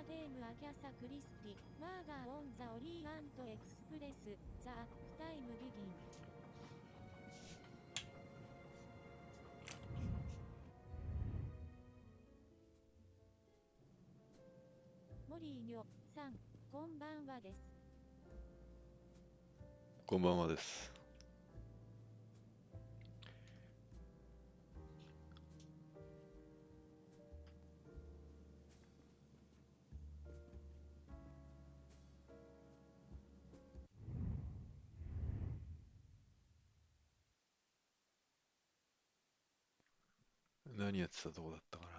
ザ・デーム・アギャサ・クリスティ、マーガー・オン・ザ・オリーアント・エクスプレス、ザ・タイム・ビギン。モリーニョさん、こんばんはです。こんばんはです。何やってたとこだったかな。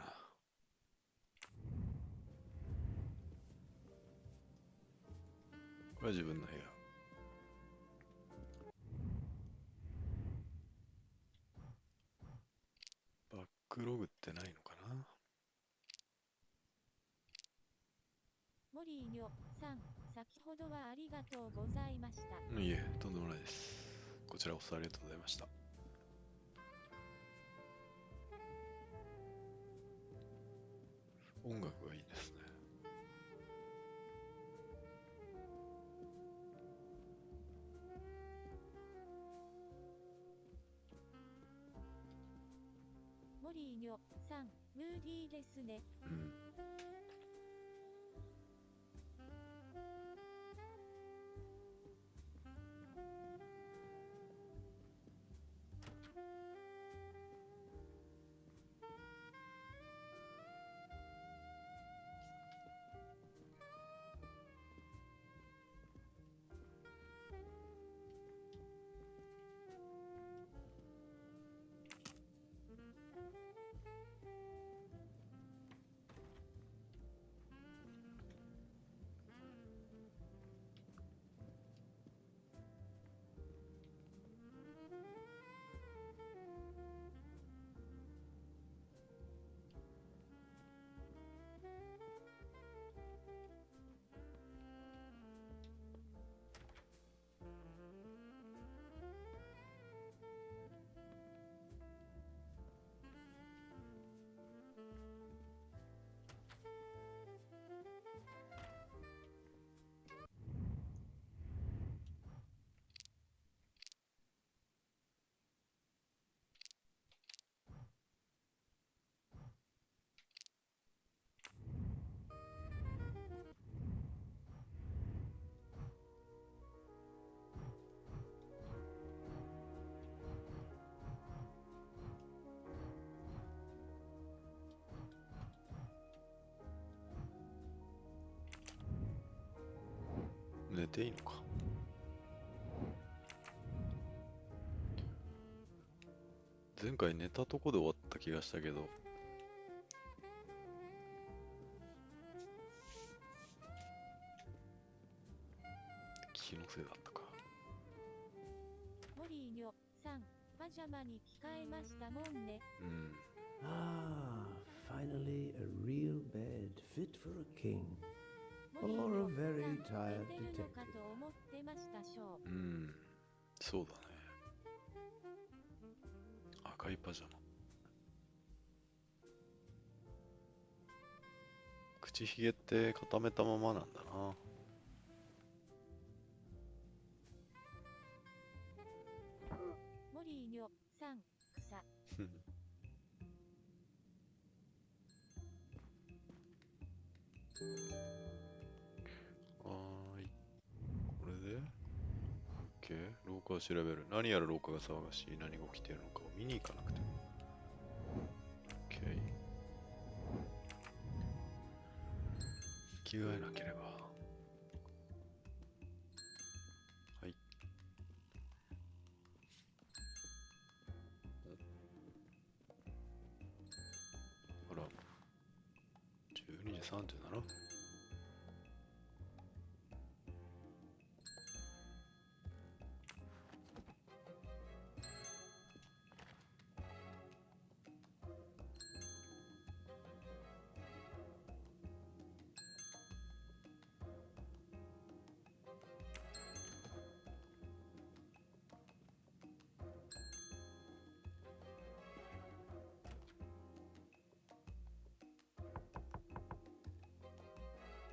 これは自分の部屋。バックログってないのかな。モリーニョさん、先ほどはありがとうございました。いえ、とんでもないです。こちらこそありがとうございました。音楽がいいですね。モリーニョさん、ムーディーですね。うん。寝ていいのか。前回寝たとこで終わった気がしたけど。気のせいだったか。モリーニョさん、パジャマに着替えましたもんね。うん。Finally a real bed fit for a king or a very tired 寝てるのか detective. と思ってましたしょう。うん。そうだね。赤いパジャマ。口ひげって固めたままなんだな。モリーニョさん、草。はーい。これで OK。廊下を調べる。何やら廊下が騒がしい。何が起きているのかを見に行かなくても。OK。着替えなければ。はい。あら。12時37分。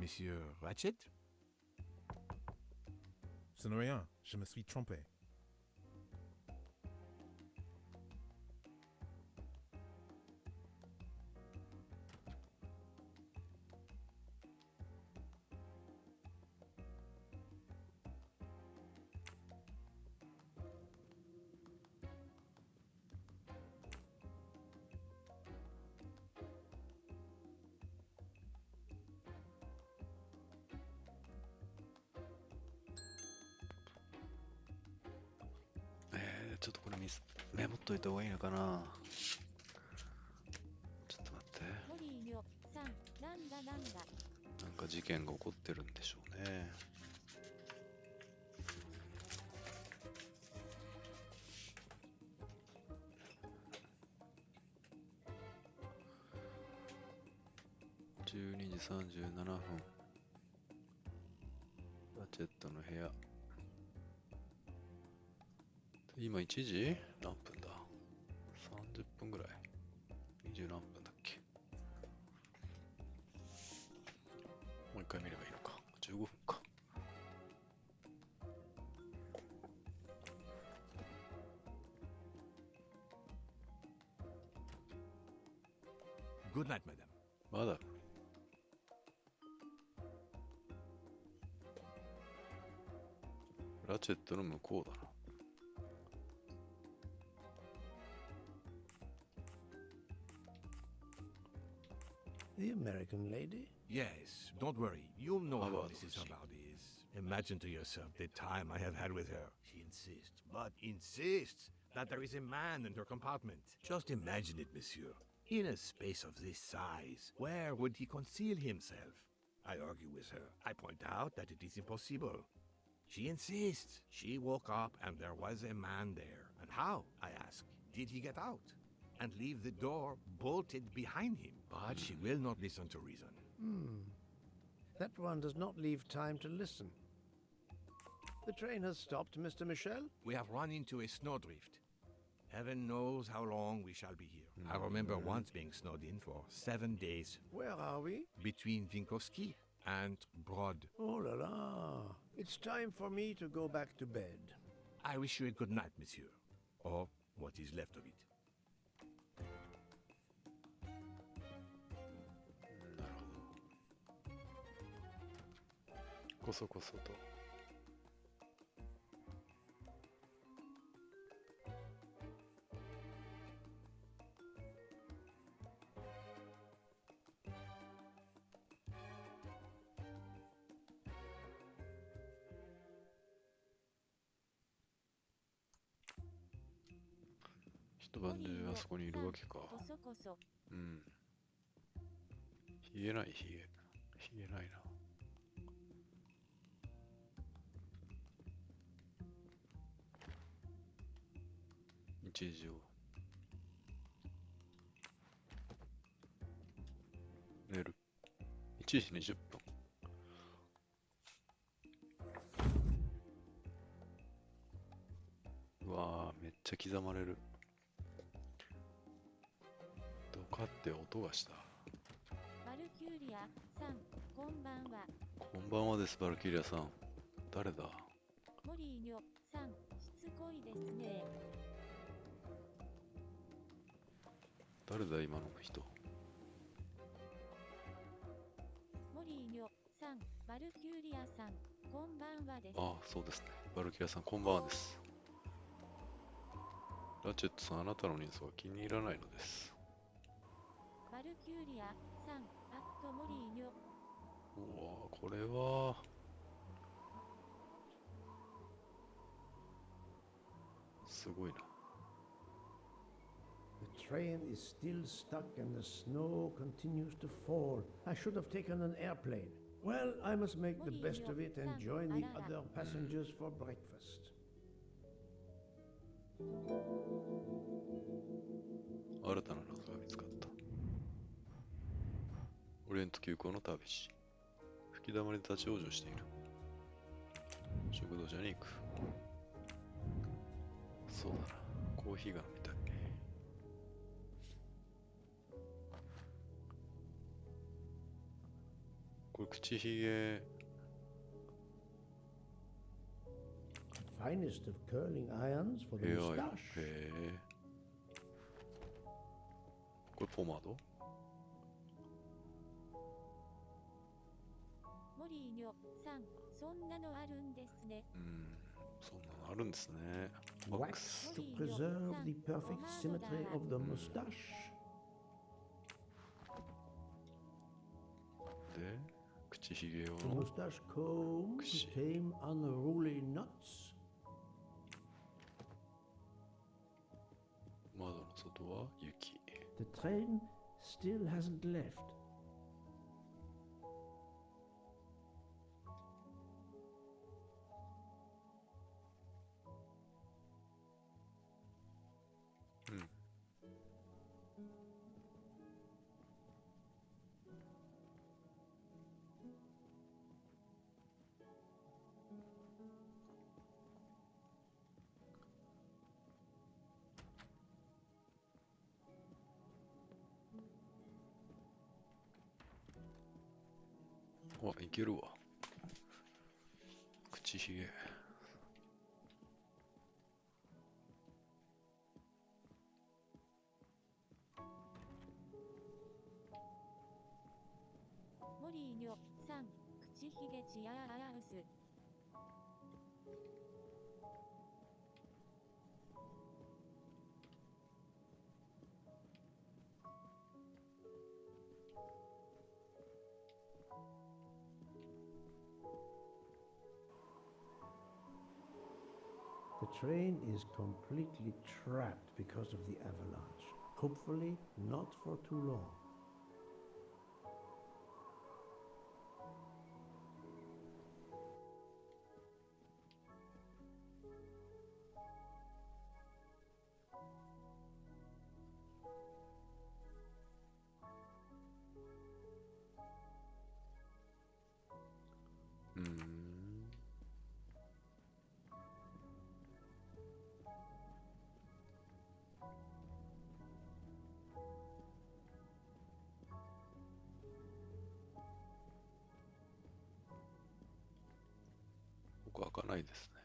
Monsieur Ratchet? Ce n'est rien, je me suis trompé.ちょっとこれメモっといた方がいいのかな。ちょっと待って。モリーニョさん、なんだ。なんか事件が起こってるんでしょうね。12時37分。ラチェットの部屋。今1時何分だ ?30 分ぐらい ?20 何分だっけ。もう一回見ればいいのか。15分か。Good night, madam. まだラチェットの向こうだな。The American lady? Yes, don't worry. You'll know how About Mrs. she- Hubbard is. Imagine to yourself the time I have had with her. She insists that there is a man in her compartment. Just imagine it, monsieur. In a space of this size, where would he conceal himself? I argue with her. I point out that it is impossible. She insists. She woke up and there was a man there. And how, I ask, did he get out? And leave the door bolted behind him? But she will not listen to reason. That one does not leave time to listen. The train has stopped, Mr. Michel? We have run into a snowdrift. Heaven knows how long we shall be here. I remember once being snowed in for 7 days Where are we? between Vinkovsky and Brod. Oh la la. It's time for me to go back to bed. I wish you a good night, monsieur. Or what is left of it. なるほど。こそこそと。一晩中あそこにいるわけか。こそこそ。うん。冷えない冷えないな。日常。寝る。1時20分。うわぁ、めっちゃ刻まれる。ドカって音がした。バルキューリアさん、こんばんは。こんばんはです、バルキリアさん。誰だ？モリーニョさん、しつこいですね。誰だ、今の人。モリーニョさん、バルキューリアさん、こんばんはです。ああ、そうですね。バルキリアさん、こんばんはです。ラチェットさん、あなたの人相は気に入らないのです。バルキューリアさん、モリーニョ。うわぁ、これは。すごいな。The train is still stuck and the snow continues to fall. I should have taken an airplane. Well, I must make the best of it and join the other passengers for breakfast. 新たな謎が見つかった。オリエント急行の旅路。吹き溜まりで立ち往生している。食堂車に行く。そうだな。コーヒーが飲みたい。これ口ひげ。Finest of curling irons for the へえ。 moustache. へえ。これポマード？モリーニョさん、そんなのあるんですね。そんなのあるんですね。ワックス。 Wax to preserve the perfect symmetry of the moustache. で、口ひげ用 The の moustache comb to tame unruly knots. 窓の外は雪。The train still hasn't left.あ、いけるわ。口ひげ。モリーニョさん、口ひげチアーウス。The train is completely trapped because of the avalanche. Hopefully, not for too long. Mm. ここ開かないですね。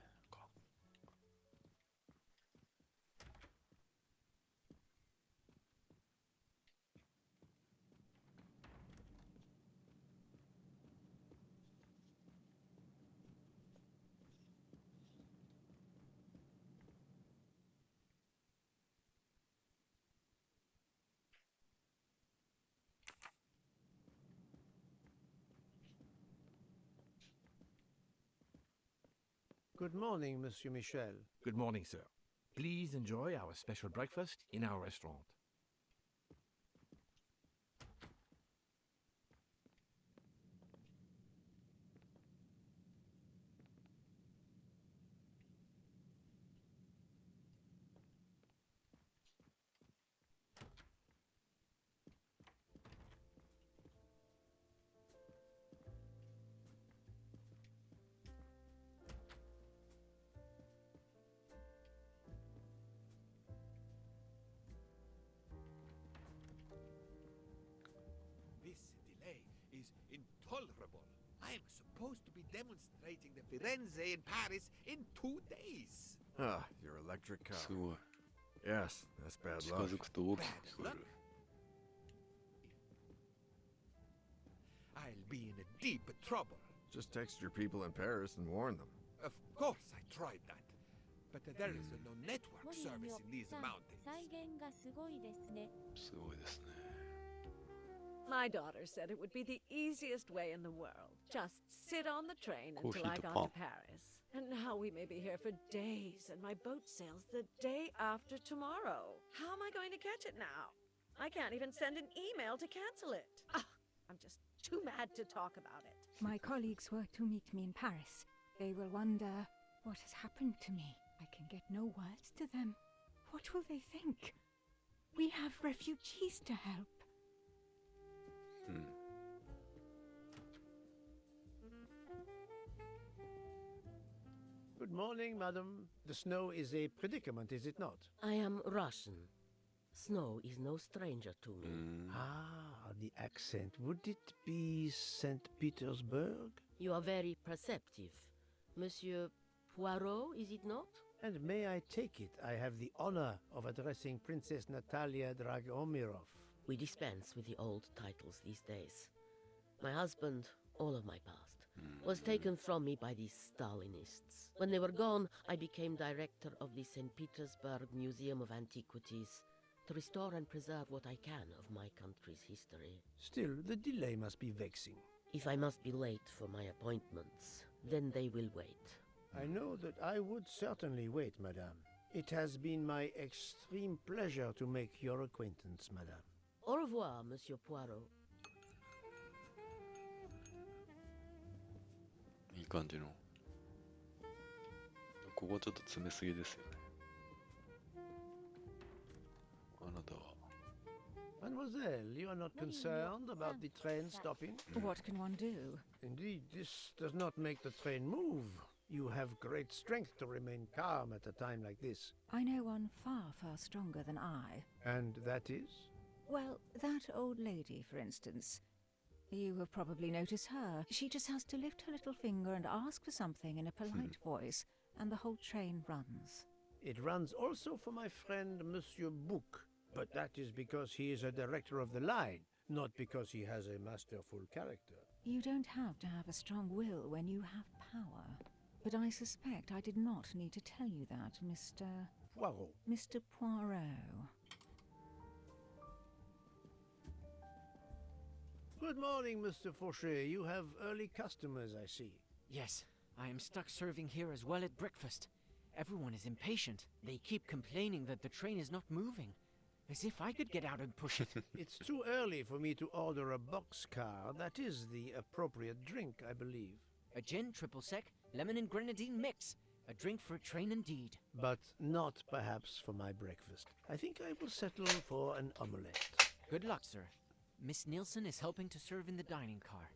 Good morning, Monsieur Michel. Good morning, sir. Please enjoy our special breakfast in our restaurant. This delay is intolerable. I am supposed to be demonstrating the Firenze in Paris in 2 days. Ah, your electric car. すごい。 Yes, that's bad 近 luck. づくと大き Bad く聞こえ luck. る。 I'll be in a deep trouble. Just text your people in Paris and warn them. Of course I tried that. But there is no network モリー service ニ in these ョさん、 mountains. 再現がすごいですね。すごいですね。 My daughter said it would be the easiest way in the world. Just sit on the train until I Coffee to got pump. to Paris. And now we may be here for days, and my boat sails the day after tomorrow. How am I going to catch it now? I can't even send an email to cancel it. Ah, I'm just too mad to talk about it. My colleagues were to meet me in Paris. They will wonder what has happened to me. I can get no words to them. What will they think? We have refugees to help. Good morning, madam. The snow is a predicament, is it not? I am Russian. Snow is no stranger to me. Ah, the accent. Would it be St. Petersburg? You are very perceptive. Monsieur Poirot, is it not? And may I take it, I have the honor of addressing Princess Natalia Dragomirov. We dispense with the old titles these days. My husband, all of my past, was taken from me by these Stalinists. When they were gone, I became director of the St. Petersburg Museum of Antiquities to restore and preserve what I can of my country's history. Still, the delay must be vexing. If I must be late for my appointments, then they will wait. I know that I would certainly wait, madame. It has been my extreme pleasure to make your acquaintance, madame. Au revoir, Monsieur Poirot. いい感じの。ここちょっと詰めすぎですよね。あなたは。Mademoiselle, you are not concerned about the train stopping? What can one do? Indeed, this does not make the train move. You have great strength to remain calm at a time like this. I know one far, far stronger than I. And that is? Well, that old lady, for instance. You have probably noticed her. She just has to lift her little finger and ask for something in a polite voice, and the whole train runs. It runs also for my friend Monsieur Bouc, but that is because he is a director of the line, not because he has a masterful character. You don't have to have a strong will when you have power. But I suspect I did not need to tell you that, Mr. Poirot. Mr. Poirot. Good morning, Mr. Fauché. You have early customers, I see. Yes, I am stuck serving here as well at breakfast. Everyone is impatient. They keep complaining that the train is not moving. As if I could get out and push it. It's too early for me to order a boxcar. That is the appropriate drink, I believe. A gin triple sec, lemon and grenadine mix. A drink for a train indeed. But not perhaps for my breakfast. I think I will settle for an omelette. Good luck, sir. Miss Nielsen is helping to serve in the dining car.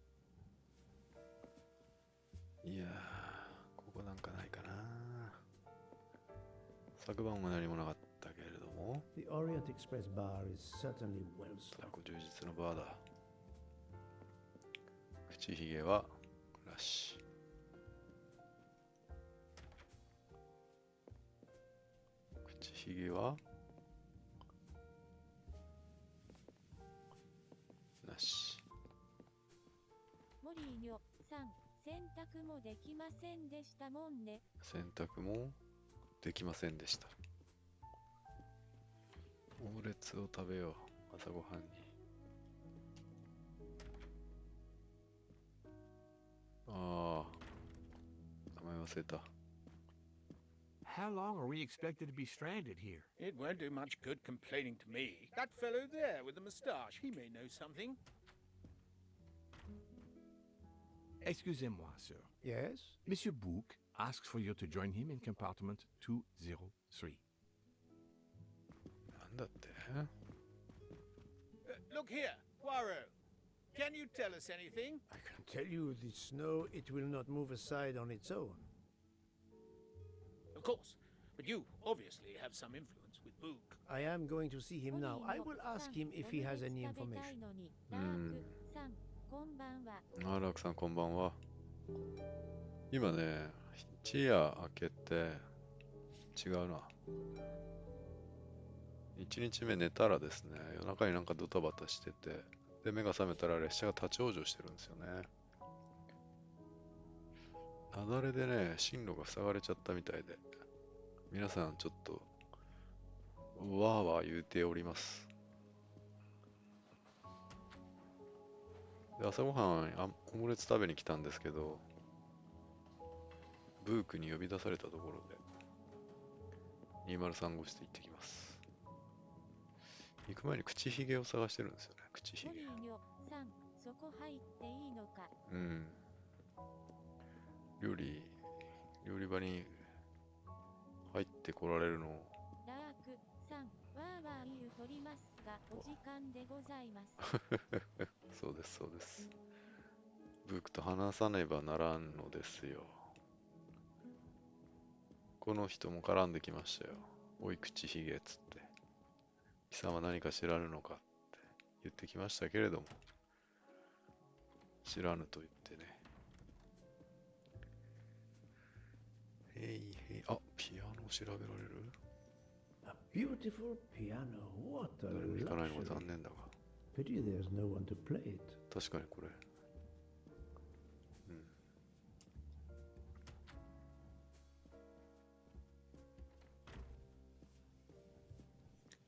いやー、ここなんかないかな。昨晩は何もなかったけれども。The Orient Express bar is certainly well タ stocked. コ充実のバーだ。口ひげはなし。口ひげはなし。モリーニョさん、洗濯もできませんでしたもんね。洗濯もできませんでした。オムレツを食べよう、朝ごはんに。ああ、名前忘れた。How long are we expected to be stranded here? It won't do much good complaining to me. That fellow there with the moustache, he may know something. Excusez-moi, sir. Yes? Monsieur Bouc asks for you to join him in compartment 203. なんだって？ Look here, Poirot. Can you tell us anything? I can tell you the snow, it will not move aside on its own. Of course. But you obviously have some influence with Book. I am going to see him now. I will ask him if he has any information. こんばんは。あー、ラークさんこんばんは。今ね、一夜明けて、違うな。1日目寝たらですね、夜中になんかドタバタしてて、で、目が覚めたら列車が立ち往生してるんですよね。雪崩でね、進路が塞がれちゃったみたいで、皆さんちょっと、わーわー言うております。で、朝ごはん、オムレツ食べに来たんですけど、ブークに呼び出されたところで、203号室行ってきます。行く前に口ひげを探してるんですよね、口ひげ。モリーニョさん、そこ入っていいのか。うん。料理場に入ってこられるのを。ラークさん、わーわー言うとりますが、お時間でございます。そうです、そうです。ブークと話さねばならんのですよ。この人も絡んできましたよ。おい、口ひげっつって。貴様何か知らぬのかって言ってきましたけれども、知らぬと言ってね。あ、ピアノを調べられる？ A beautiful piano. What a 誰も弾かないのが luxury. 残念だが。 Pity there's no one to play it. 確かにこれ。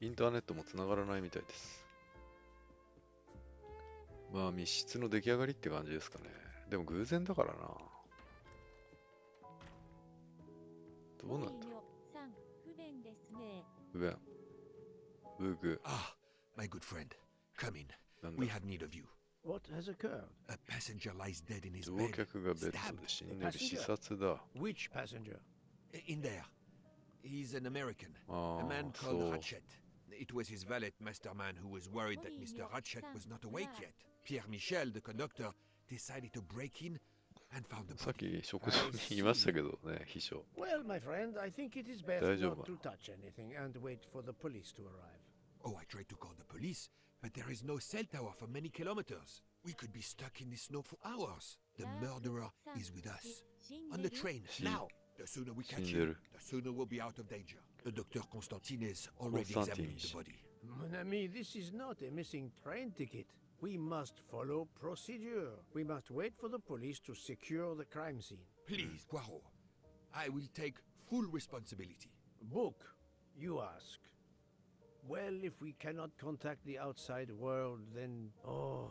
インターネットも繋がらないみたいです。まあ密室の出来上がりって感じですかね。でも偶然だからな。どうなんだ？不便。ブーグ。Ah, my good friend. Come in. We have need of you. What has occurred? A passenger lies dead in his 乗 bed. 客がベッドで死んでる。刺殺だ。 Which passenger? In there. He's an American. Ah, A man called so- Ratchet. It was his valet, Masterman, who was worried that Mr. Ratchet was not awake yet. Pierre Michel, the conductor, decided to break in and found the さっ body. き食堂に言いましたけどね、秘書。 Well, my friend, I think it is best 大丈夫 not to touch anything and wait for the police to arrive. Oh, I tried to call the police, but there is no cell tower for many kilometers. We could be stuck in the snow for hours. The murderer is with us. On the train, now. The sooner we catch him, the sooner we'll be out of danger. The Dr. Constantine is already examining the body. Mon ami, this is not a missing train ticket. We must follow procedure. We must wait for the police to secure the crime scene. Please, Poirot. I will take full responsibility. Book, you ask. Well, if we cannot contact the outside world, then... Oh,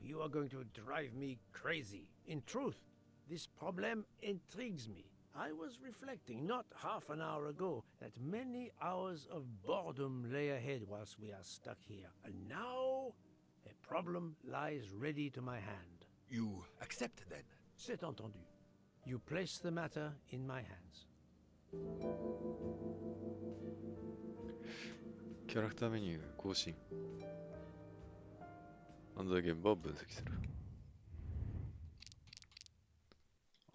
you are going to drive me crazy. In truth, this problem intrigues me. I was reflecting not half an hour ago that many hours of boredom lay ahead whilst we are stuck here. And now, a problem lies ready to my hand. You accept then? C'est entendu. You place the matter in my hands. キャラクターメニュー更新。犯罪現場を分析する。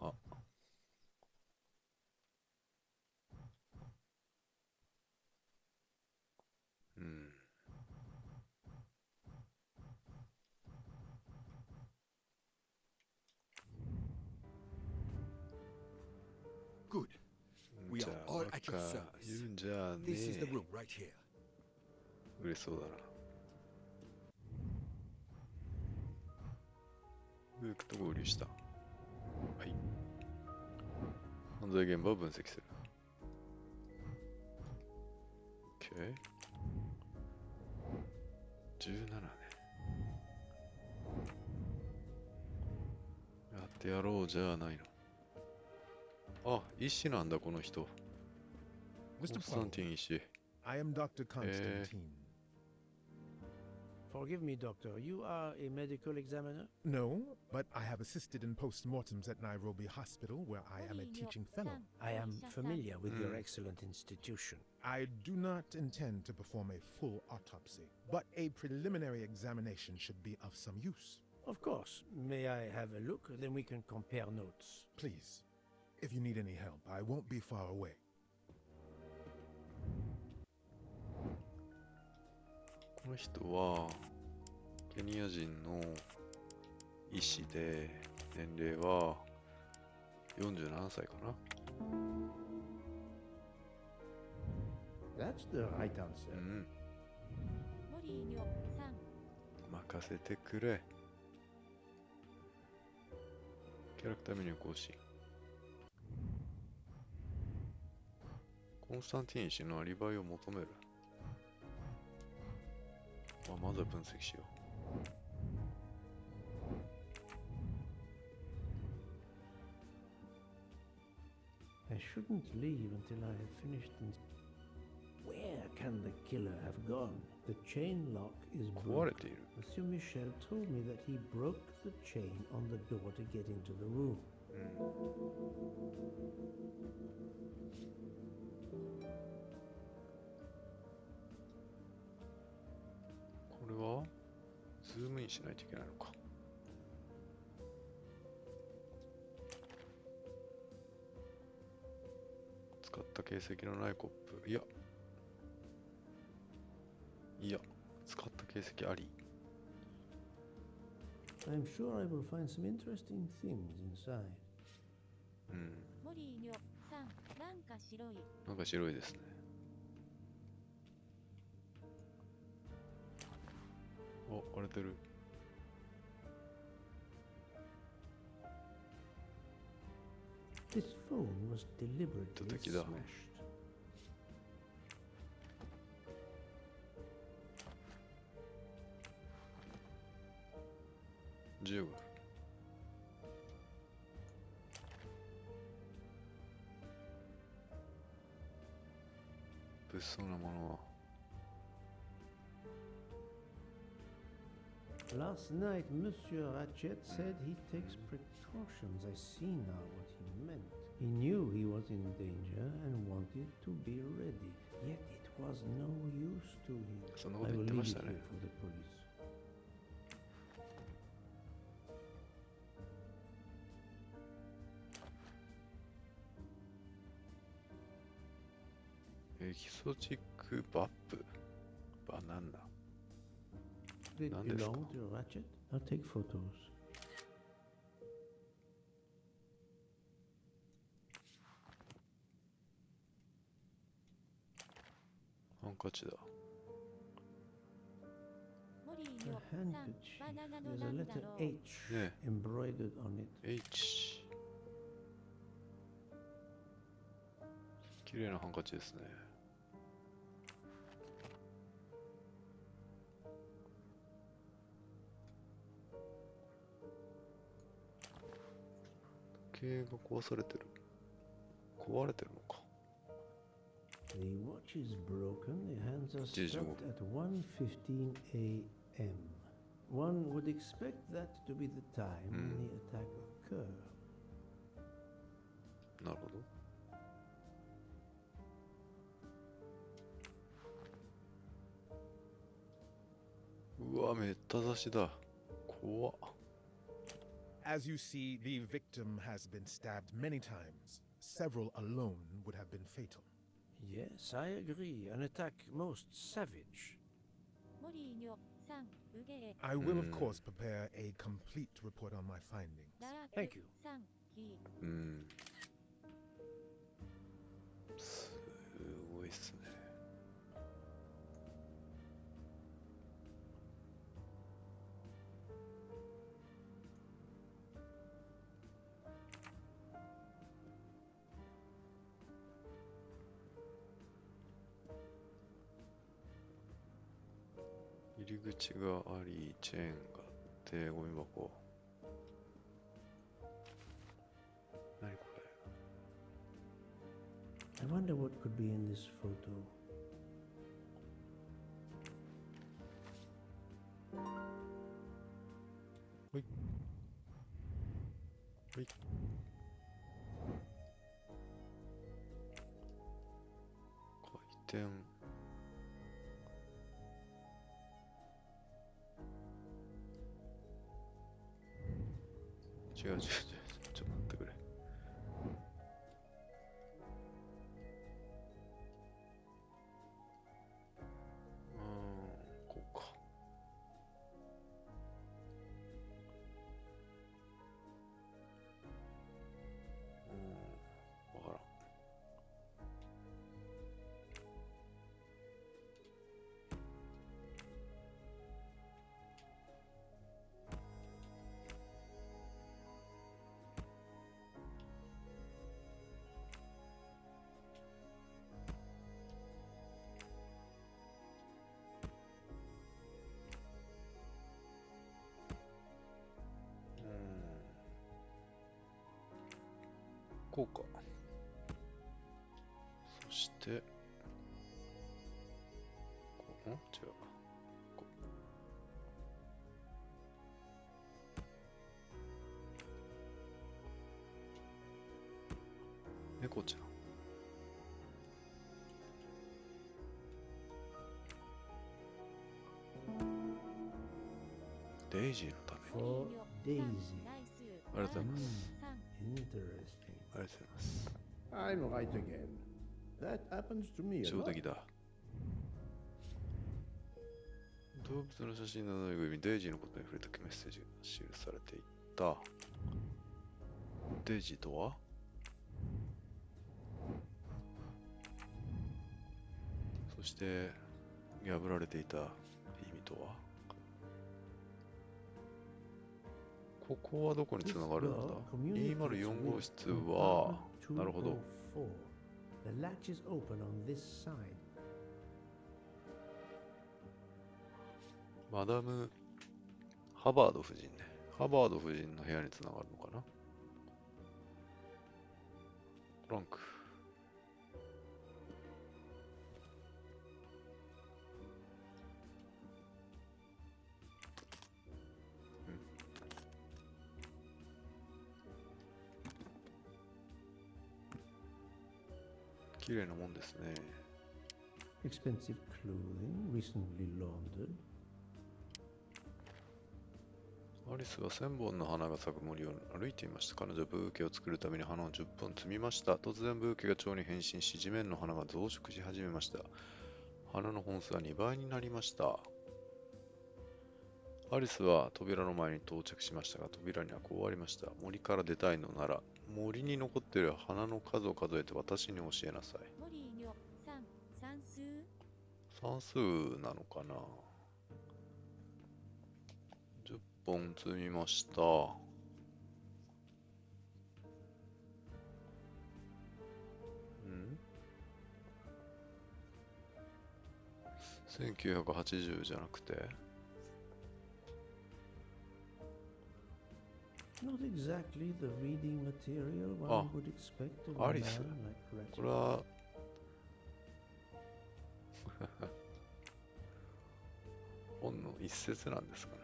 あ。うん。Good. We じ are ゃあ、 all なん at か your いる service. んじゃね This is the え。 room right here. 嬉しそうだな。ブークと合流した。はい。犯罪現場を分析する。OK。17ね。やってやろうじゃないの。あ、医師なんだ、この人。コン Mr. スタンティン Poirot, 医師。 I am Dr. Constantine. Forgive me, doctor. You are a medical examiner? No, but I have assisted in postmortems at Nairobi Hospital, where I am a teaching fellow. I am familiar with your excellent institution. I do not intend to perform a full autopsy, but a preliminary examination should be of some use. Of course. May I have a look? Then we can compare notes. Please, if you need any help, I won't be far away. この人はケニア人の医師で、年齢は47歳かな。That's the right answer. うん。任せてくれ。キャラクターメニュー更新。コンスタンティン医師のアリバイを求める。まずは分析しよう。I shouldn't leave until I have finished. Where can the killer have gone? The chain lock is broken. Monsieur Michel told me that he broke the chain on the door to get into the room. これはズームインしないといけないのか。使った形跡のないコップ。いや。いや、使った形跡あり。I'm sure I will find some interesting things inside. うん。モリーニョさん、なんか白い。なんか白いですね。お、割れてる。This phone was deliberately 敵だ。 smashed. 15。物騒なものは。Last night, Monsieur Ratchet said he takes precautions. I see now what he meant. He knew he was in danger and wanted to be ready. Yet it was no use to him. そんなこ I と言 will ってま leave し it た here ね。 for the police. Exoticバップ。バナナ。 Did it 何ですか？ belong to Ratchet? I'll take photos. ハンカチだ。モリー A ニョさん、 handkerchief. バナナの There's な a んだ letter ろう。 H Yeah. embroidered on it. H。綺麗なハンカチですね。時計が壊されてる。壊れてるのか。The watch is broken. The hands are 8時15 stopped at 1:15 a.m. One would expect that to be the time when the attack occurred. なるほど。うわ、めった刺しだ。怖っ。As you see, the victim has been stabbed many times. Several alone would have been fatal. Yes, I agree. An attack most savage. モリーニョさん、うげえ。 I will, of course, prepare a complete report on my findings. ラー Thank you. さん、ひ。うん。すごいっすね。入り口があり、チェーンがあって、ゴミ箱。何これ？ I wonder what could be in this photo. はい。はい。回転。違う違う違う。ちょっと待ってくれ。こうか。わからん。こうか。そして、違う。こう。猫ちゃん。デイジーのために。 For Daisy. ありがとうございます。 Interesting. ありがとうございます。 I'm right again. That happens to me a 上 lot. 出来だ。動物の写真のぬいぐるみ、デイジーのことに触れたメッセージが記されていた。デイジーとは？そして、破られていた意味とは？ここはどこにつながるんだ？ 204 号室は、なるほど。The latch is open on this side. マダム・ハバード夫人ね。ハバード夫人の部屋につながるのかな？トランク。綺麗なもんですね。Expensive clothing, recently laundered. アリスは1000本の花が咲く森を歩いていました。彼女はブーケを作るために花を10本摘みました。突然ブーケが蝶に変身し、地面の花が増殖し始めました。花の本数は2倍になりました。アリスは扉の前に到着しましたが、扉にはこうありました。森から出たいのなら、森に残っている花の数を数えて私に教えなさい。算数なのかな？ 10 本積みました。1980じゃなくてNot exactly the reading material one would expect of a man like Ratchet. これは本の一節なんですかね。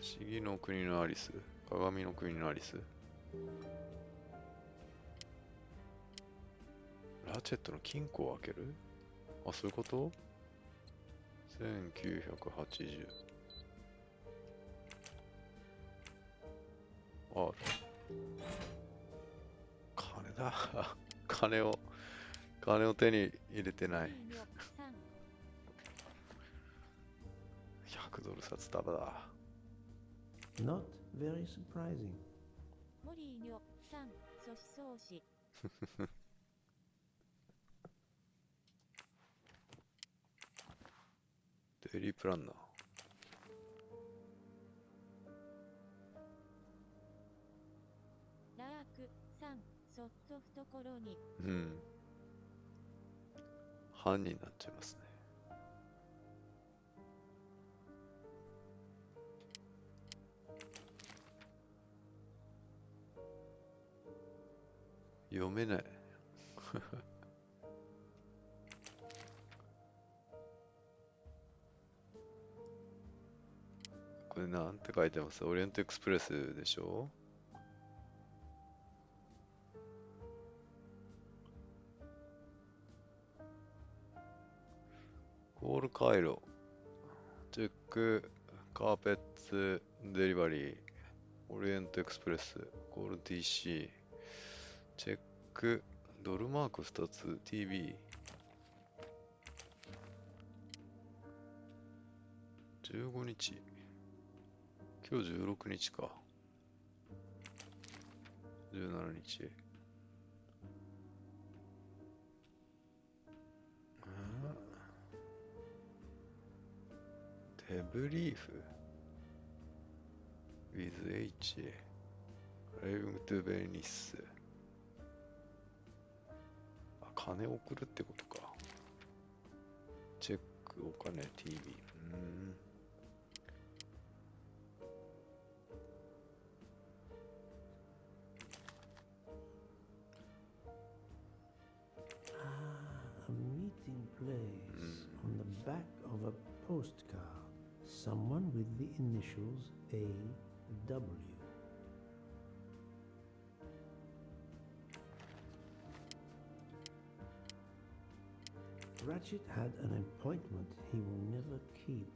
不思議の国のアリス、鏡の国のアリス。ラチェットの金庫を開ける？あ、そういうこと？ 1980。ある。金だ。金を手に入れてない。100ドル札束だ。Not very surprising. モリーニョさん、阻止装置。デイリープランナー。ラークさん、そっと懐に。犯人になっちゃいますね。読めない。これなんて書いてます？オリエントエクスプレスでしょ？コール回路、チェック、カーペッツ、デリバリー、オリエントエクスプレス、コール TC、チェック、ドルマーク2つ、TV。15日。今日16日か。17日。デブリーフ with H Arriving to Venice。 あ、金を送るってことか。チェック、お金、TV。A meeting place on the back of a postcard. Someone with the initials A.W. Ratchet had an appointment he will never keep.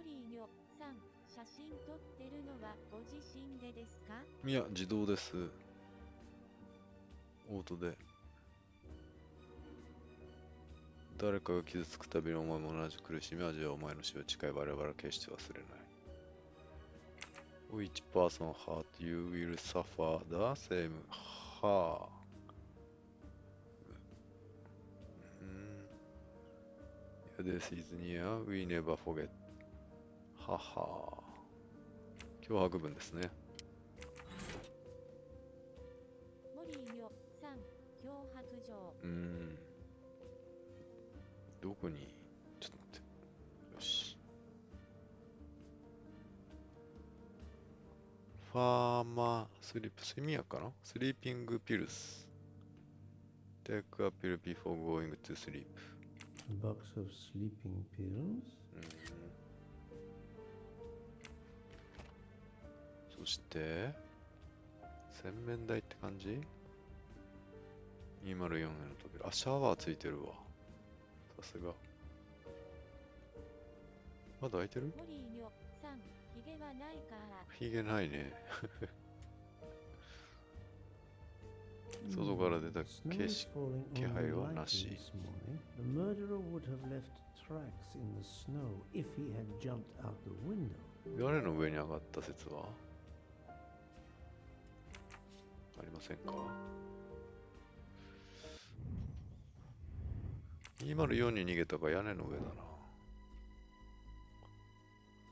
森女さん、写真撮ってるのはご自身でですか？いや、自動です。オートで。誰かが傷つくたびにお前も同じ苦しみを味わう。お前の死を近い我々は決して忘れない。Which person hurt you will suffer the same harm. This is near, we never forget. はは。脅迫文ですね。森女さん、脅迫状。どこにちょっと待って。よし。ファーマースリープ、睡眠薬かな？スリーピングピルス。Take a pill before going to sleep. Box of sleeping pills? そして、洗面台って感じ？ 204 への扉。あ、シャワーついてるわ。さすが。まだ開いてる？森女さん、ヒゲはないか。ヒゲないね。外から出た気配はなし。The murderer would have left tracks in the snow if he had jumped out the window. 屋根の上に上がった説はありませんか？204に逃げたか屋根の上だな。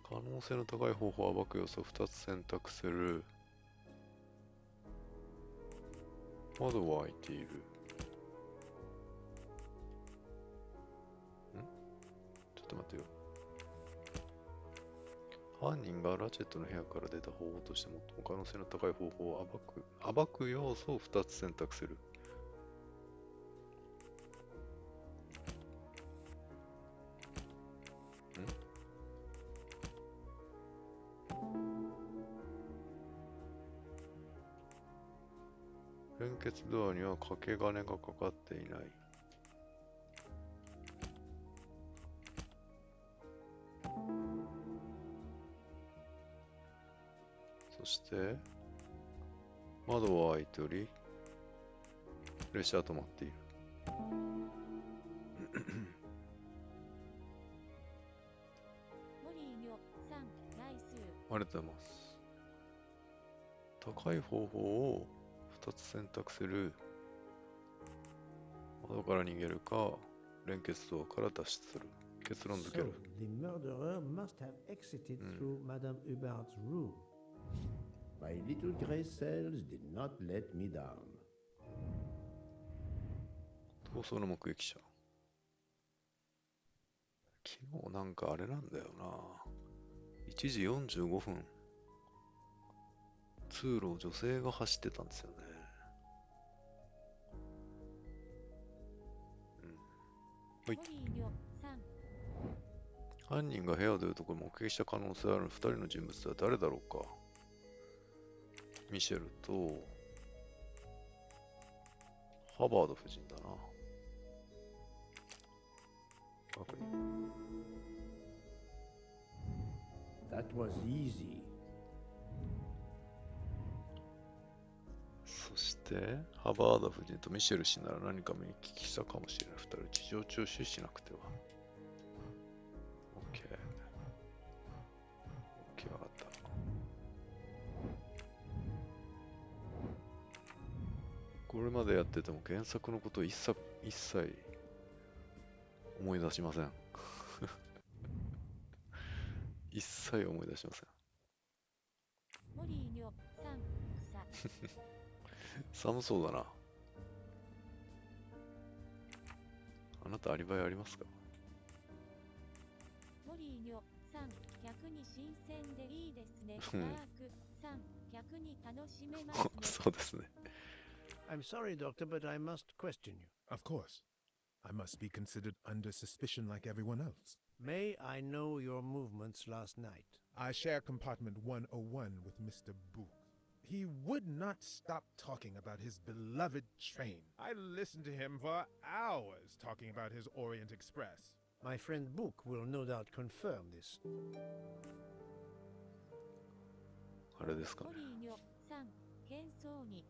可能性の高い方法は暴く要素を2つ選択する。窓は開いている。ちょっと待ってよ。犯人がラチェットの部屋から出た方法として最も可能性の高い方法を暴く要素を2つ選択する。連結ドアには掛け金がかかっていない。そして窓は開いており、列車は止まっている。森女さん、ナイス。ありがとうございます。高い方法を2つ選択する。窓から逃げるか、連結ドアから脱出する。結論付ける。The murderer must have exited through Madame Hubbard's room. My little gray cells did not let me down. 逃走の目撃者。昨日なんかあれなんだよな。1時45分。通路を女性が走ってたんですよね。はい。犯人が部屋を出るところを目撃した可能性ある2人の人物は誰だろうか。ミシェルとハバード夫人だな。確認。That was easy. そしてハバード夫人とミシェル氏なら何か目利きしたかもしれない。2人事情聴取しなくては。OK。OK、わかった。これまでやってても原作のことを一切思い出しません。一切思い出しません。森女さん、草。寒そうだな。あなたアリバイありますか？森女さん、逆に新鮮でいいですね。マークさん、逆に楽しめますね。そうですね。I'm sorry, Doctor, but I must question you. Of course. I must be considered under suspicion like everyone else. May I know your movements last night? I share compartment 101 with Mr. Booth. He would not stop talking about his beloved train. I listened to him for hours talking about his Orient Express. My friend Book will no doubt confirm this. あれですかね。オリーニョさん、喧騒に。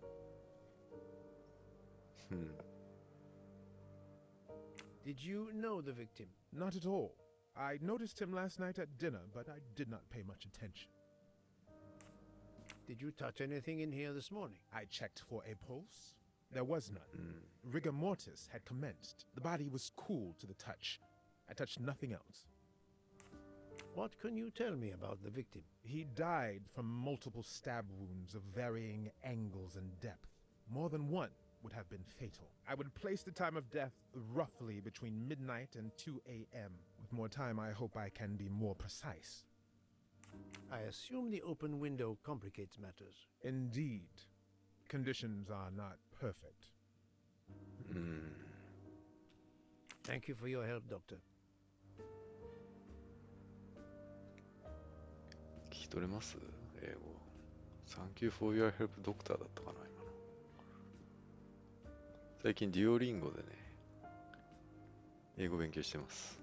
Did you know the victim? Not at all. I noticed him last night at dinner, but I did not pay much attention. Did you touch anything in here this morning? I checked for a pulse. There was none. Rigor mortis had commenced. The body was cool to the touch. I touched nothing else. What can you tell me about the victim? He died from multiple stab wounds of varying angles and depth. More than one would have been fatal. I would place the time of death roughly between midnight and 2 a.m. With more time, I hope I can be more precise. I assume the open window complicates matters. Indeed. Conditions are not perfect. Thank you for your help, Doctor. 聞き取れます英語。Thank you for your help, Doctor だったかな今の。最近デュオリンゴでね、英語勉強してます。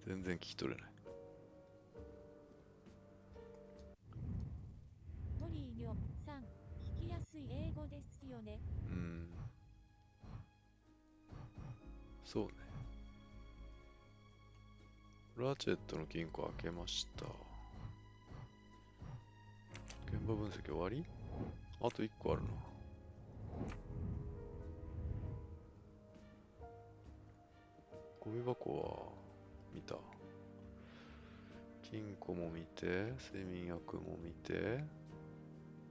全然聞き取れない。オリーニョさん、聞きやすい英語ですよね。そうね。ラチェットの金庫開けました。現場分析終わり？あと1個あるな。ゴミ箱は見た。金庫も見て、睡眠薬も見て、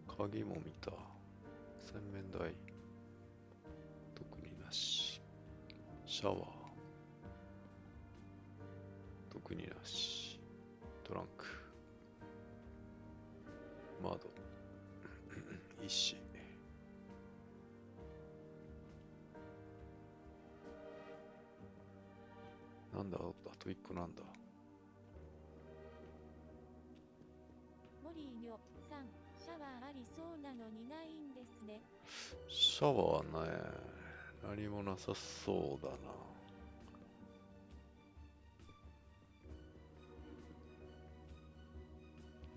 鍵も見た。洗面台。特になし。シャワー。特になし。トランク。窓。石。なんだあと1個なんだ。モリーニョさん、シャワーありそうなのにないんですね。シャワーね、何もなさそうだな。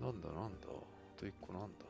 なんだあと1個なんだ。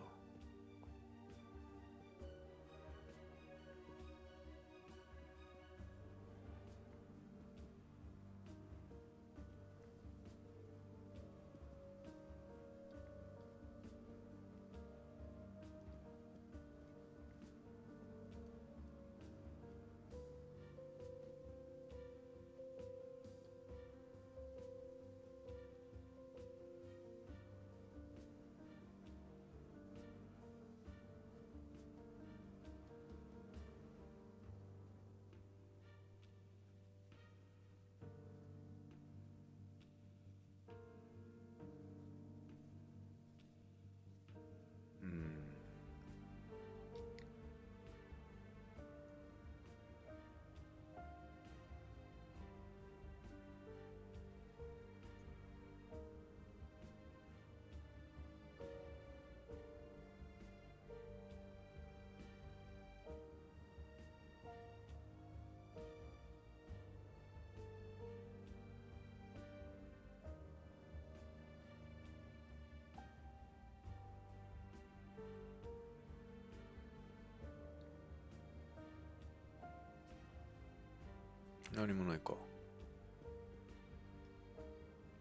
何もないか。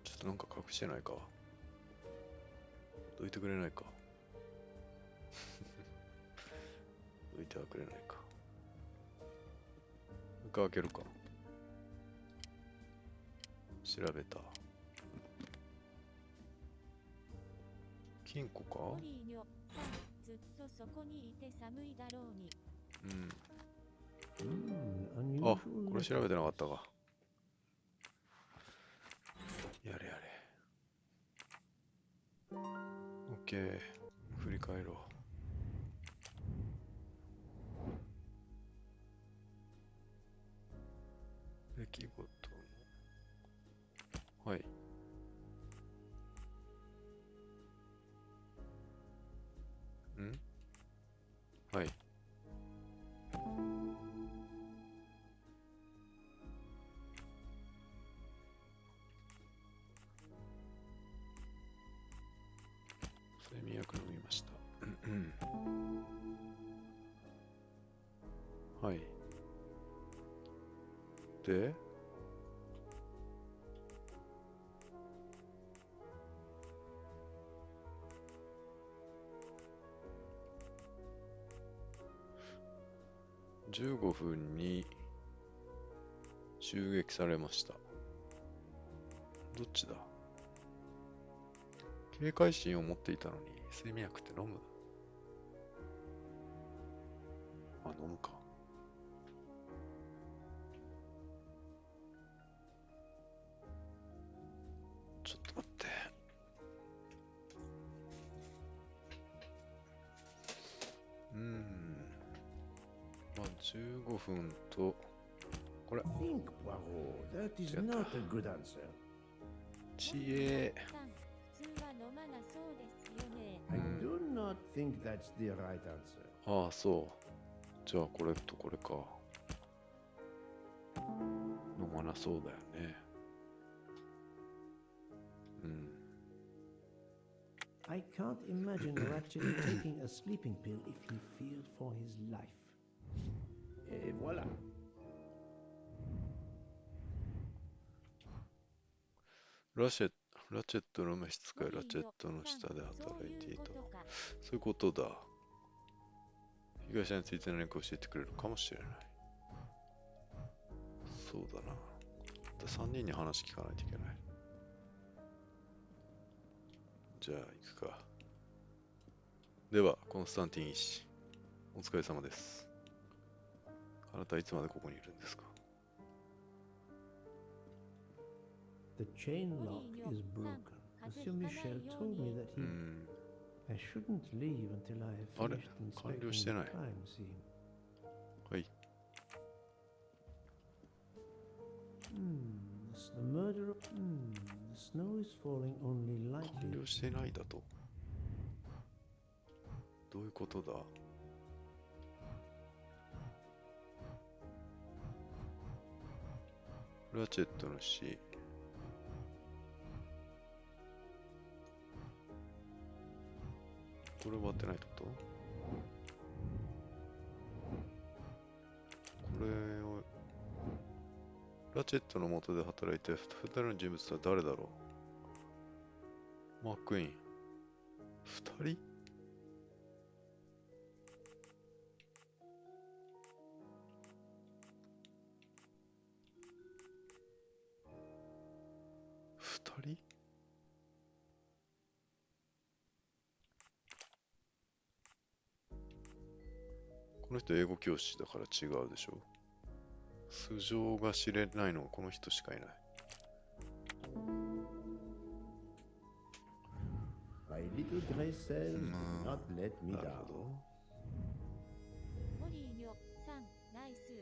ちょっとなんか隠してないか。どいてくれないか。どいてはくれないか。開けるか。調べた。金庫か？モリーニョさん、ずっとそこにいて寒いだろうに。あ、これ調べてなかったか。やれやれ。オッケー。振り返ろう。出来事の。はい。はい。はい。で、15分に襲撃されました。どっちだ？警戒心を持っていたのに睡眠薬って飲む？あ、飲むか。ちょっと待って。まあ15分と、これ。Think, Poirot. That is not a good answer. 知恵。普通は飲まなそうですよね。I do not think that's the right answer. ああ、そう。じゃあこれとこれか。飲まなそうだよね。I can't imagine Ratchet taking a sleeping pill if he feared for his life. Et voilà. ラチェットの召使いラチェットの下で働いていた。そういうことだ。被害者について何か教えてくれるかもしれない。そうだな。3人に話聞かないといけない。じゃあ行くか。では、コンスタンティン医師、お疲れ様です。あなたいつまでここにいるんですか？ The chain lock is broken. Monsieur Michel told me that I shouldn't leave until I have finished inspecting the crime scene. はい。The murderer. The snow is falling only lightly. 完了してないだと。どういうことだ？ラチェットの死。これ終わってないってこと？これをラチェットの下で働いて2人の人物は誰だろう？マックイーン。2人？この人英語教師だから違うでしょ。素性が知れないのはこの人しかいない。My little gray cells do not let me down. モリーニョさん、ナイス。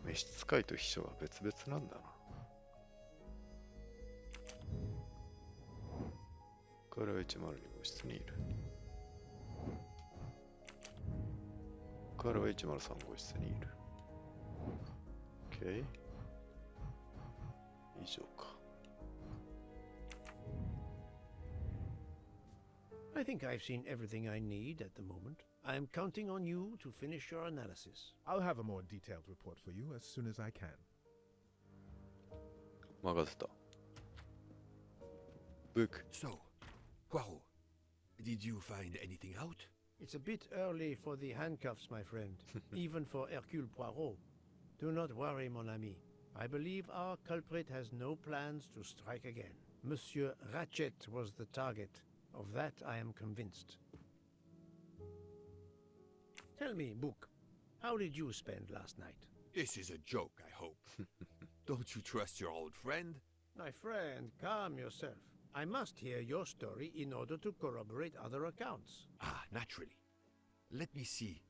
召使いと秘書は別々なんだな。彼は102号室にいる。彼は103号室にいる。OK。以上か。I think I've seen everything I need at the moment. I'm counting on you to finish your analysis. I'll have a more detailed report for you as soon as I can. 任せた。Book. So, Poirot, did you find anything out? It's a bit early for the handcuffs, my friend. Even for Hercule Poirot. Do not worry, mon ami. I believe our culprit has no plans to strike again. Monsieur Ratchet was the target. Of that I am convinced. Tell me, Book, how did you spend last night? This is a joke, I hope. Don't you trust your old friend? My friend, calm yourself. I must hear your story in order to corroborate other accounts. Ah, naturally. Let me see.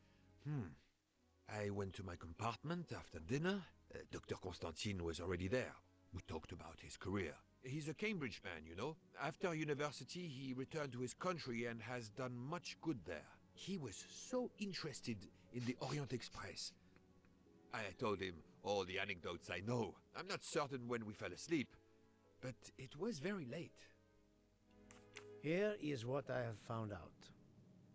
I went to my compartment after dinner. Dr. Constantine was already there. We talked about his career. He's a Cambridge man, you know. After university, he returned to his country and has done much good there. He was so interested in the Orient Express. I told him all the anecdotes I know. I'm not certain when we fell asleep, but it was very late. Here is what I have found out.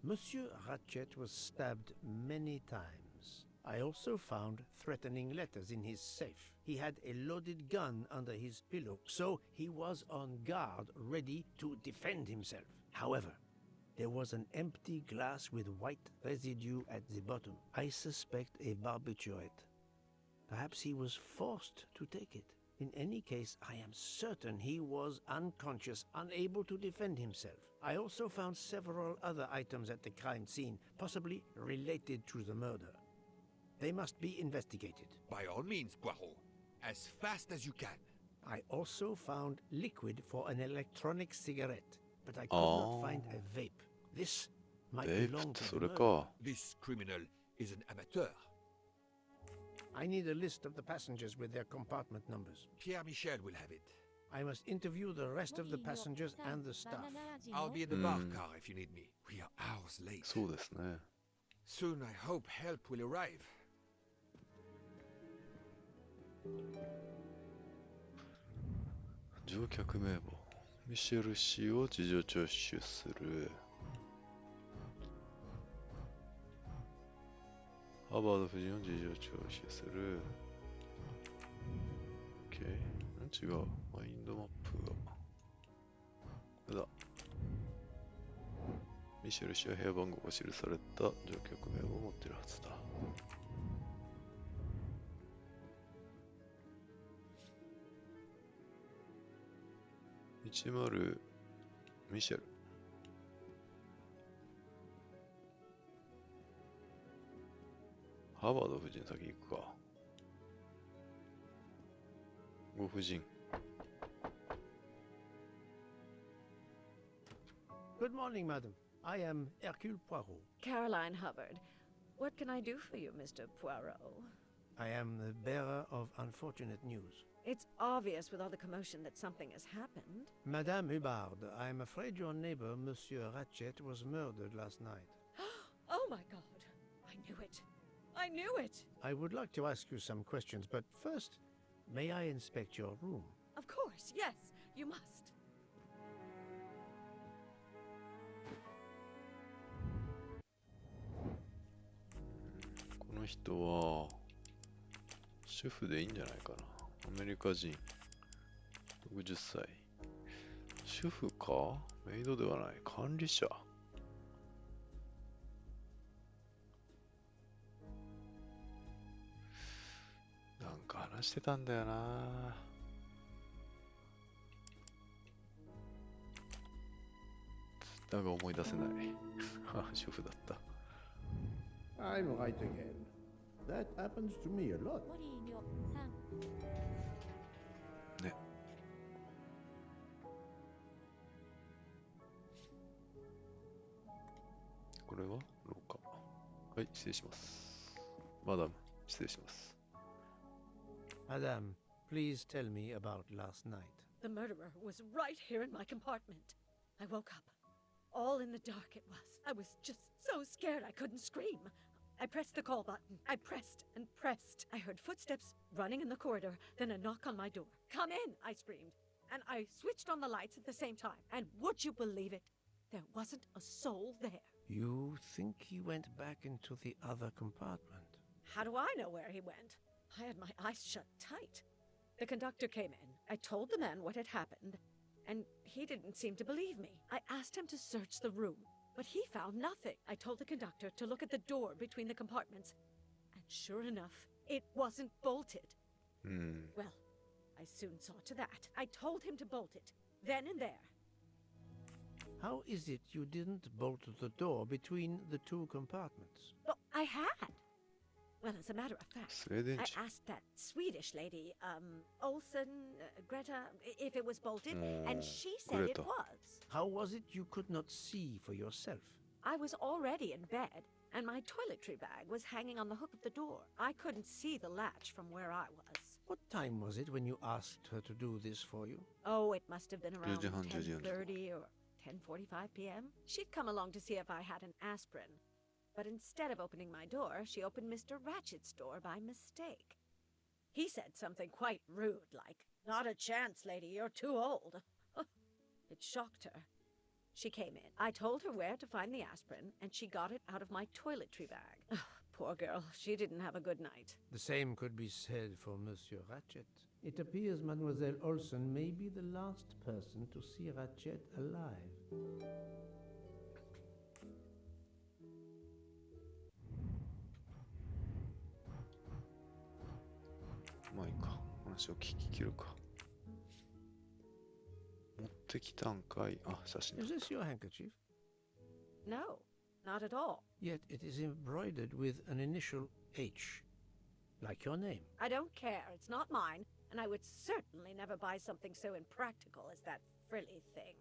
Monsieur Ratchet was stabbed many times. I also found threatening letters in his safe. He had a loaded gun under his pillow, so he was on guard, ready to defend himself. However, there was an empty glass with white residue at the bottom. I suspect a barbiturate. Perhaps he was forced to take it. In any case, I am certain he was unconscious, unable to defend himself. I also found several other items at the crime scene, possibly related to the murder. They must be investigated. By all means, Poirot. As fast as you can. I also found liquid for an electronic cigarette, but I could not find a vape. This might belong to the murderer. This criminal is an amateur. I need a list of the passengers with their compartment numbers. Pierre Michel will have it. I must interview the rest of the passengers and the staff. I'll be in the bar car if you need me. We are hours late. そうですね。 Soon I hope help will arrive. 乗客名簿。ミシェル氏を事情聴取する。ハーバード夫人を事情聴取する。OK。違う。マインドマップが。これだ。ミシェル氏は部屋番号が記された乗客名簿を持っているはずだ。10ミシェル。ハーバード夫人先行くか。ご夫人。Good morning, madam. I am Hercule Poirot. Caroline Hubbard. What can I do for you, Mr. Poirot? I am the bearer of unfortunate news. It's obvious with all the commotion that something has happened. Madame Hubbard, I am afraid your neighbor, Monsieur Ratchet, was murdered last night. Oh my God! I knew it! I knew it! I would like to ask you some questions, but first, may I inspect your room? Of course, yes, you must. この人は主婦でいいんじゃないかな。アメリカ人、60歳。主婦か？メイドではない。管理者。なんか話してたんだよな。だが思い出せない。主婦だった。I'm right again. That happens to me a lot. ね。これは廊下。はい、失礼します。マダム、失礼します。Madame, please tell me about last night. The murderer was right here in my compartment. I woke up. All in the dark it was. I was just so scared I couldn't scream. I pressed the call button. I pressed and pressed. I heard footsteps running in the corridor, then a knock on my door. Come in, I screamed. And I switched on the lights at the same time. And would you believe it? There wasn't a soul there. You think he went back into the other compartment? How do I know where he went? I had my eyes shut tight. The conductor came in. I told the man what had happened, and he didn't seem to believe me. I asked him to search the room, but he found nothing. I told the conductor to look at the door between the compartments, and sure enough, it wasn't bolted. Well, I soon saw to that. I told him to bolt it, then and there. How is it you didn't bolt the door between the two compartments? Oh, I had. Well, as a matter of fact, I asked that Swedish lady, Olsen, Greta, if it was bolted, and she said it was. How was it you could not see for yourself? I was already in bed, and my toiletry bag was hanging on the hook of the door. I couldn't see the latch from where I was. What time was it when you asked her to do this for you? Oh, it must have been around 10:30 or 10:45 p.m. She'd come along to see if I had an aspirin. But instead of opening my door, she opened Mr. Ratchet's door by mistake. He said something quite rude, like, "Not a chance, lady, you're too old." It shocked her. She came in. I told her where to find the aspirin, and she got it out of my toiletry bag. Poor girl, she didn't have a good night. The same could be said for Monsieur Ratchet. It appears Mademoiselle Olsen may be the last person to see Ratchet alive. まあいいか。話を聞き切るか。持ってきたんかい。あ、写真だ。 Is this your handkerchief? No, not at all. Yet it is embroidered with an initial H, like your name. I don't care. It's not mine, and I would certainly never buy something so impractical as that frilly thing.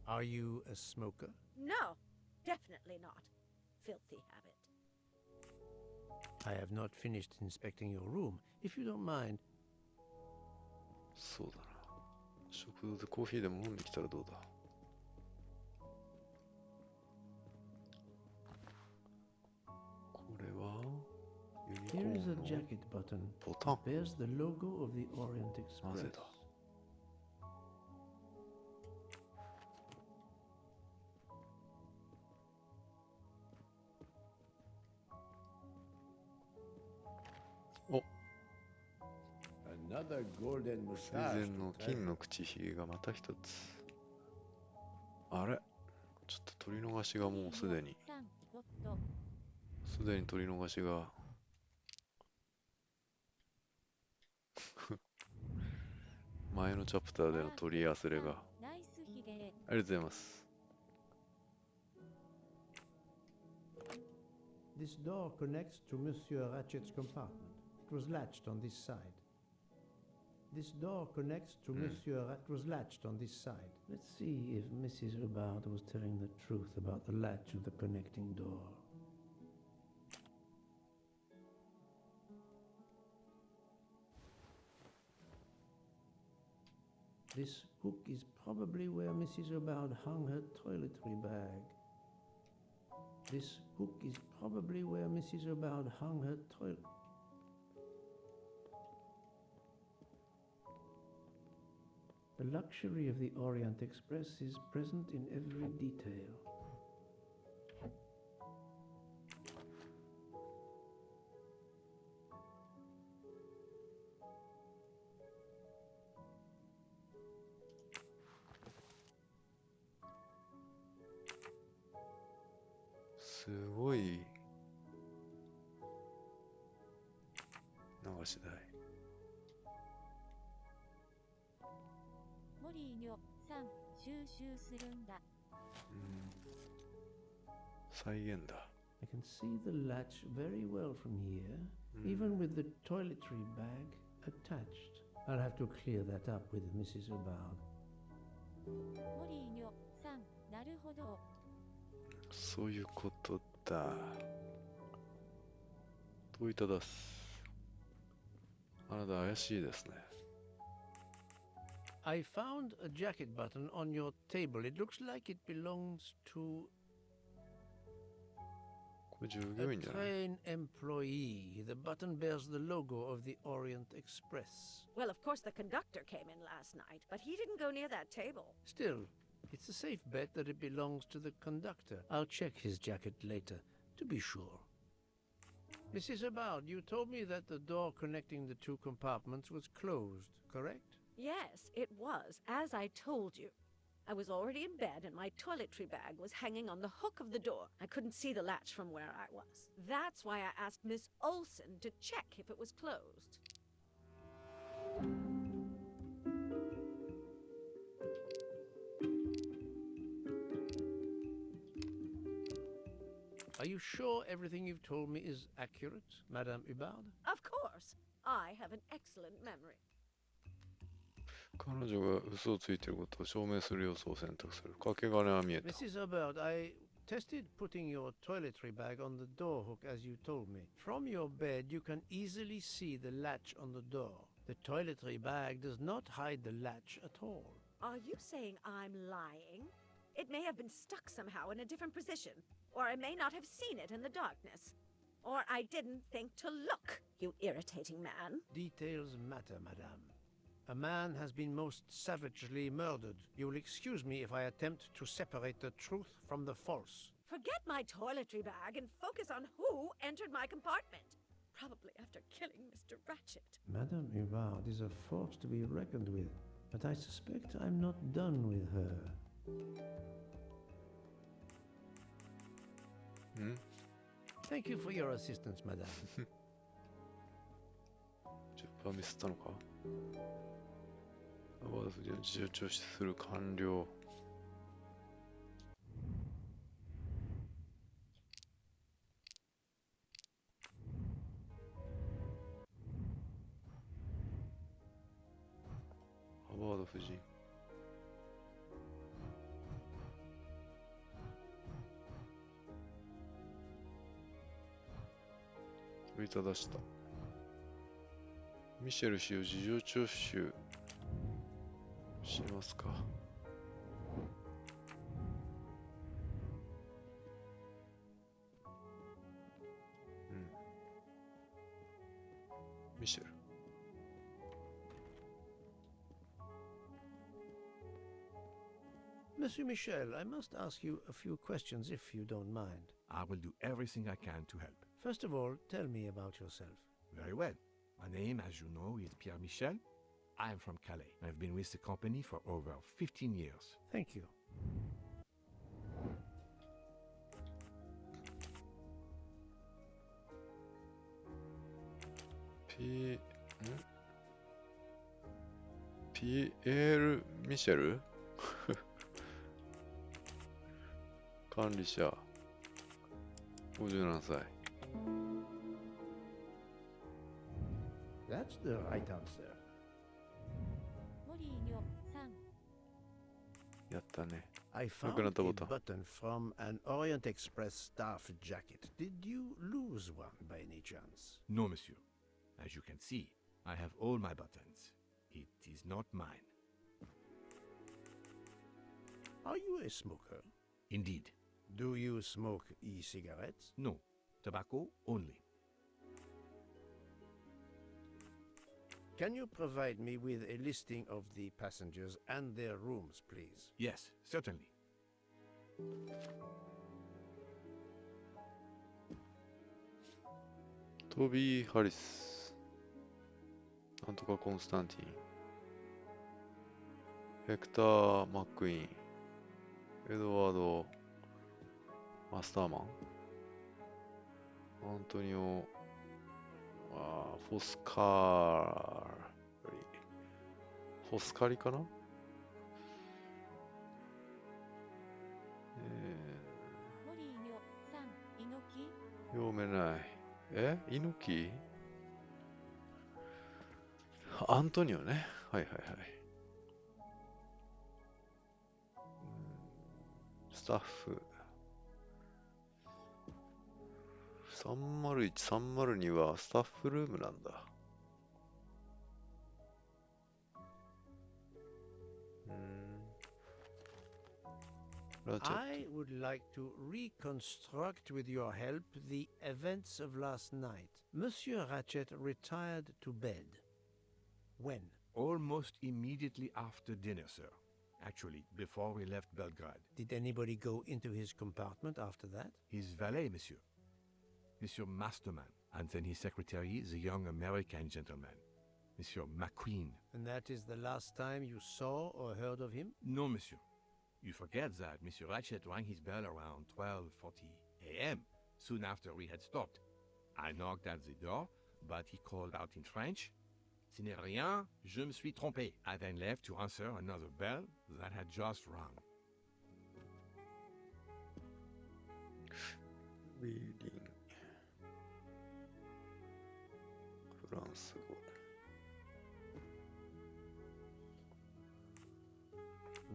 Are you a smoker? No, definitely not. Filthy habit. I have not finished inspecting your room. If you don't mind. そうだな。食堂でコーヒーでも飲んできたらどうだ。これはユニコー Here ン is a の jacket button. ボタン。 Bears the logo of the Orient なぜ Express. だ。お、 Another golden 生 moustache. 前の金の口ひげがまた一つ。あれ、ちょっと取り逃しがもうすでに取り逃しが前のチャプターでの取り忘れが。ありがとうございます。 This door connects to Monsieur Ratchet's compartment. It was latched on this side. This door connects to Monsieur It was latched on this side. Let's see if Mrs. Hubbard was telling the truth about the latch of the connecting door. This hook is probably where Mrs. Hubbard hung her toiletry bag. This hook is probably where Mrs. Hubbard hung her toilet. The luxury of the Orient Express is present in every detail.すごい流し台。モリーニョさん収集するんだ。再現だ。I can see the latch very well from here, even with the toiletry bag attached. I'll have to clear that up with Mrs. Hubbard. モリーニョさん、なるほど。そういうことだ。問いただす。あなた怪しいですね。I found a jacket button on your table. It looks like it belongs to これ従 a 業員じゃない？ train employee. The button bears the logo of the Orient Express. Well, of course the conductor came in last night, but he didn't go near that table. Still, it's a safe bet that it belongs to the conductor. I'll check his jacket later, to be sure. Mrs. Hubbard, you told me that the door connecting the two compartments was closed, correct? Yes, it was, as I told you. I was already in bed and my toiletry bag was hanging on the hook of the door. I couldn't see the latch from where I was. That's why I asked Miss Olsen to check if it was closed. Are you sure everything you've told me is accurate, Madame Hubbard? Of course. I have an excellent memory. 彼女が嘘をついていることを証明する要素を選択する。掛け金は見えた。 Mrs. Hubbard, I tested putting your toiletry bag on the door hook as you told me. From your bed, you can easily see the latch on the door. The toiletry bag does not hide the latch at all. Are you saying I'm lying? It may have been stuck somehow in a different position, or I may not have seen it in the darkness. Or I didn't think to look, you irritating man. Details matter, madame. A man has been most savagely murdered. You will excuse me if I attempt to separate the truth from the false. Forget my toiletry bag and focus on who entered my compartment. Probably after killing Mr. Ratchet. Madame Hubbard is a force to be reckoned with, but I suspect I'm not done with her. Thank you for your assistance, madame. 10%ミスったのか。アバード夫人を事情聴取する完了。アバード夫人。問いただした。ミシェル氏を事情聴取しますか。ミシェル。Monsieur Michel, I must ask you a few questions if you don't mind. I will do everything I can to help. First of all, tell me about yourself. Very well. My name, as you know, is Pierre Michel. I am from Calais. I've been with the company for over 15 years. Thank you.ピエール・ミシェル管理者57歳。 That's the right answer. モリーニョさん。やったね。 I な found くなった a ボタン。 button from an Orient Express staff jacket. Did you lose one by any chance? No, monsieur. As you can see, I have all my buttons. It is not mine. Are you a smoker? Indeed. Do you smoke e-cigarettes? No. Tobacco only. Can you provide me with a listing of the passengers and their rooms, please? Yes, certainly. トビー・ハリス。なんとかコンスタンティン。ヘクター・マックイーン。エドワード・マスターマン。アントニオ・フォスカリ。フォスカリかな。モリーニョさん、猪木。読めない。猪木。アントニオね。はいはいはい。スタッフ。301、302はスタッフルームなんだ。I would like to reconstruct with your help the events of last night. Monsieur Ratchet retired to bed. When? Almost immediately after dinner, sir. Actually, before we left Belgrade. Did anybody go into his compartment after that? His valet, monsieur. Monsieur Masterman. And then his secretary, the young American gentleman. Monsieur McQueen. And that is the last time you saw or heard of him? No, monsieur. You forget that Monsieur Ratchet rang his bell around 12:40 a.m., soon after we had stopped. I knocked at the door, but he called out in French, "Ce n'est rien, je me suis trompé." I then left to answer another bell that had just rung. Reading. フランス語。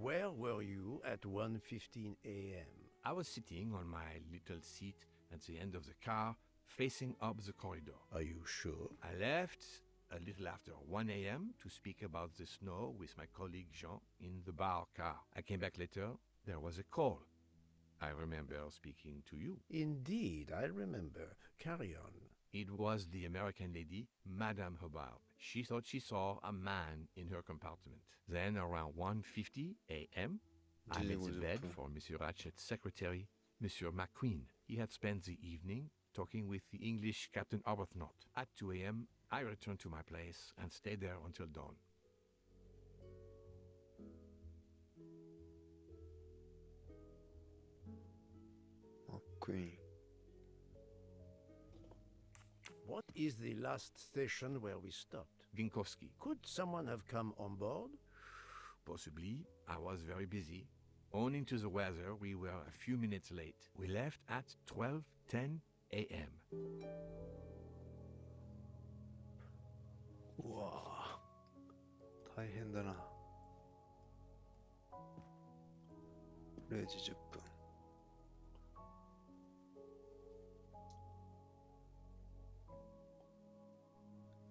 Where were you at 1:15 a.m.? I was sitting on my little seat at the end of the car, facing up the corridor. Are you sure? I left a little after 1 a.m. to speak about the snow with my colleague Jean in the bar car. I came back later. There was a call. I remember speaking to you. Indeed, I remember. Carry on. It was the American lady, Madame Hubbard. She thought she saw a man in her compartment. Then, around 1:50 a.m., I made the bed for Monsieur Ratchet's secretary Monsieur McQueen. He had spent the evening talking with the English Captain Arbuthnot. At 2 a.m., I returned to my place and stayed there until dawn. McQueen. What is the last station where we stopped? Ginkowski. Could someone have come on board? Possibly. I was very busy. Owing to the weather, we were a few minutes late. We left at 12:10 a.m. うわぁ、大変だな。0時10分。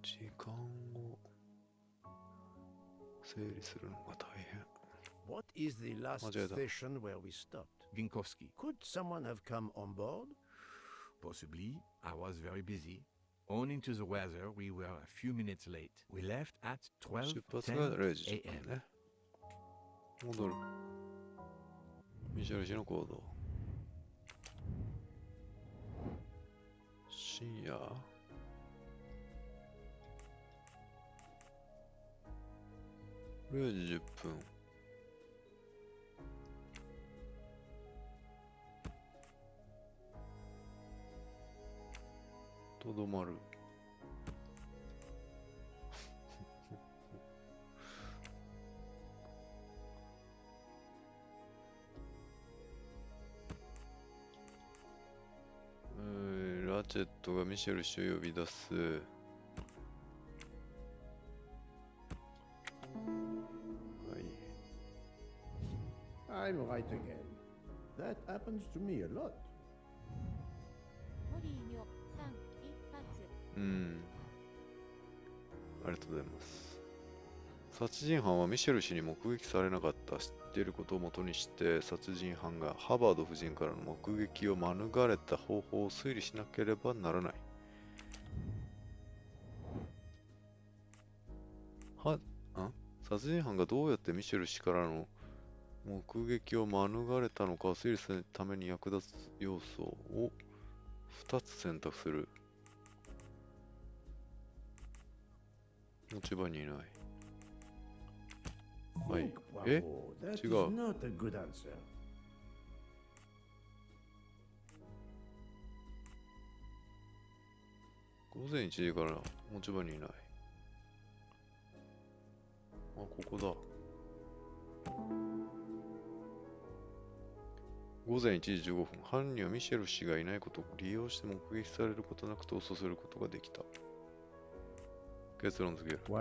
時間を整理するのが大変。What is the last 間違えた。 station where we stopped? Ginkowski. Could someone have come on board? Possibly. I was very busy. Owing to the weather, we were a few minutes late. We left at 出発が 12:10 0時10 a.m. 分ね。戻る。ミシェル氏の行動。深夜0時10分。とどまる。ラチェットがミシェル氏を呼び出す。I'm right again. That happens to me a lot. モリーニョさん一発。ありがとうございます。殺人犯はミシェル氏に目撃されなかった知っていることをもとにして、殺人犯がハバード夫人からの目撃を免れた方法を推理しなければならない。殺人犯がどうやってミシェル氏からの目撃を免れたのかを推理するために役立つ要素を2つ選択する。持ち場にいない。はい。え？違う。Not a good answer. 午前1時から持ち場にいない。あ、ここだ。午前1時15分、犯人はミシェル氏がいないことを利用して目撃されることなく逃走することができた。結論付ける。フォ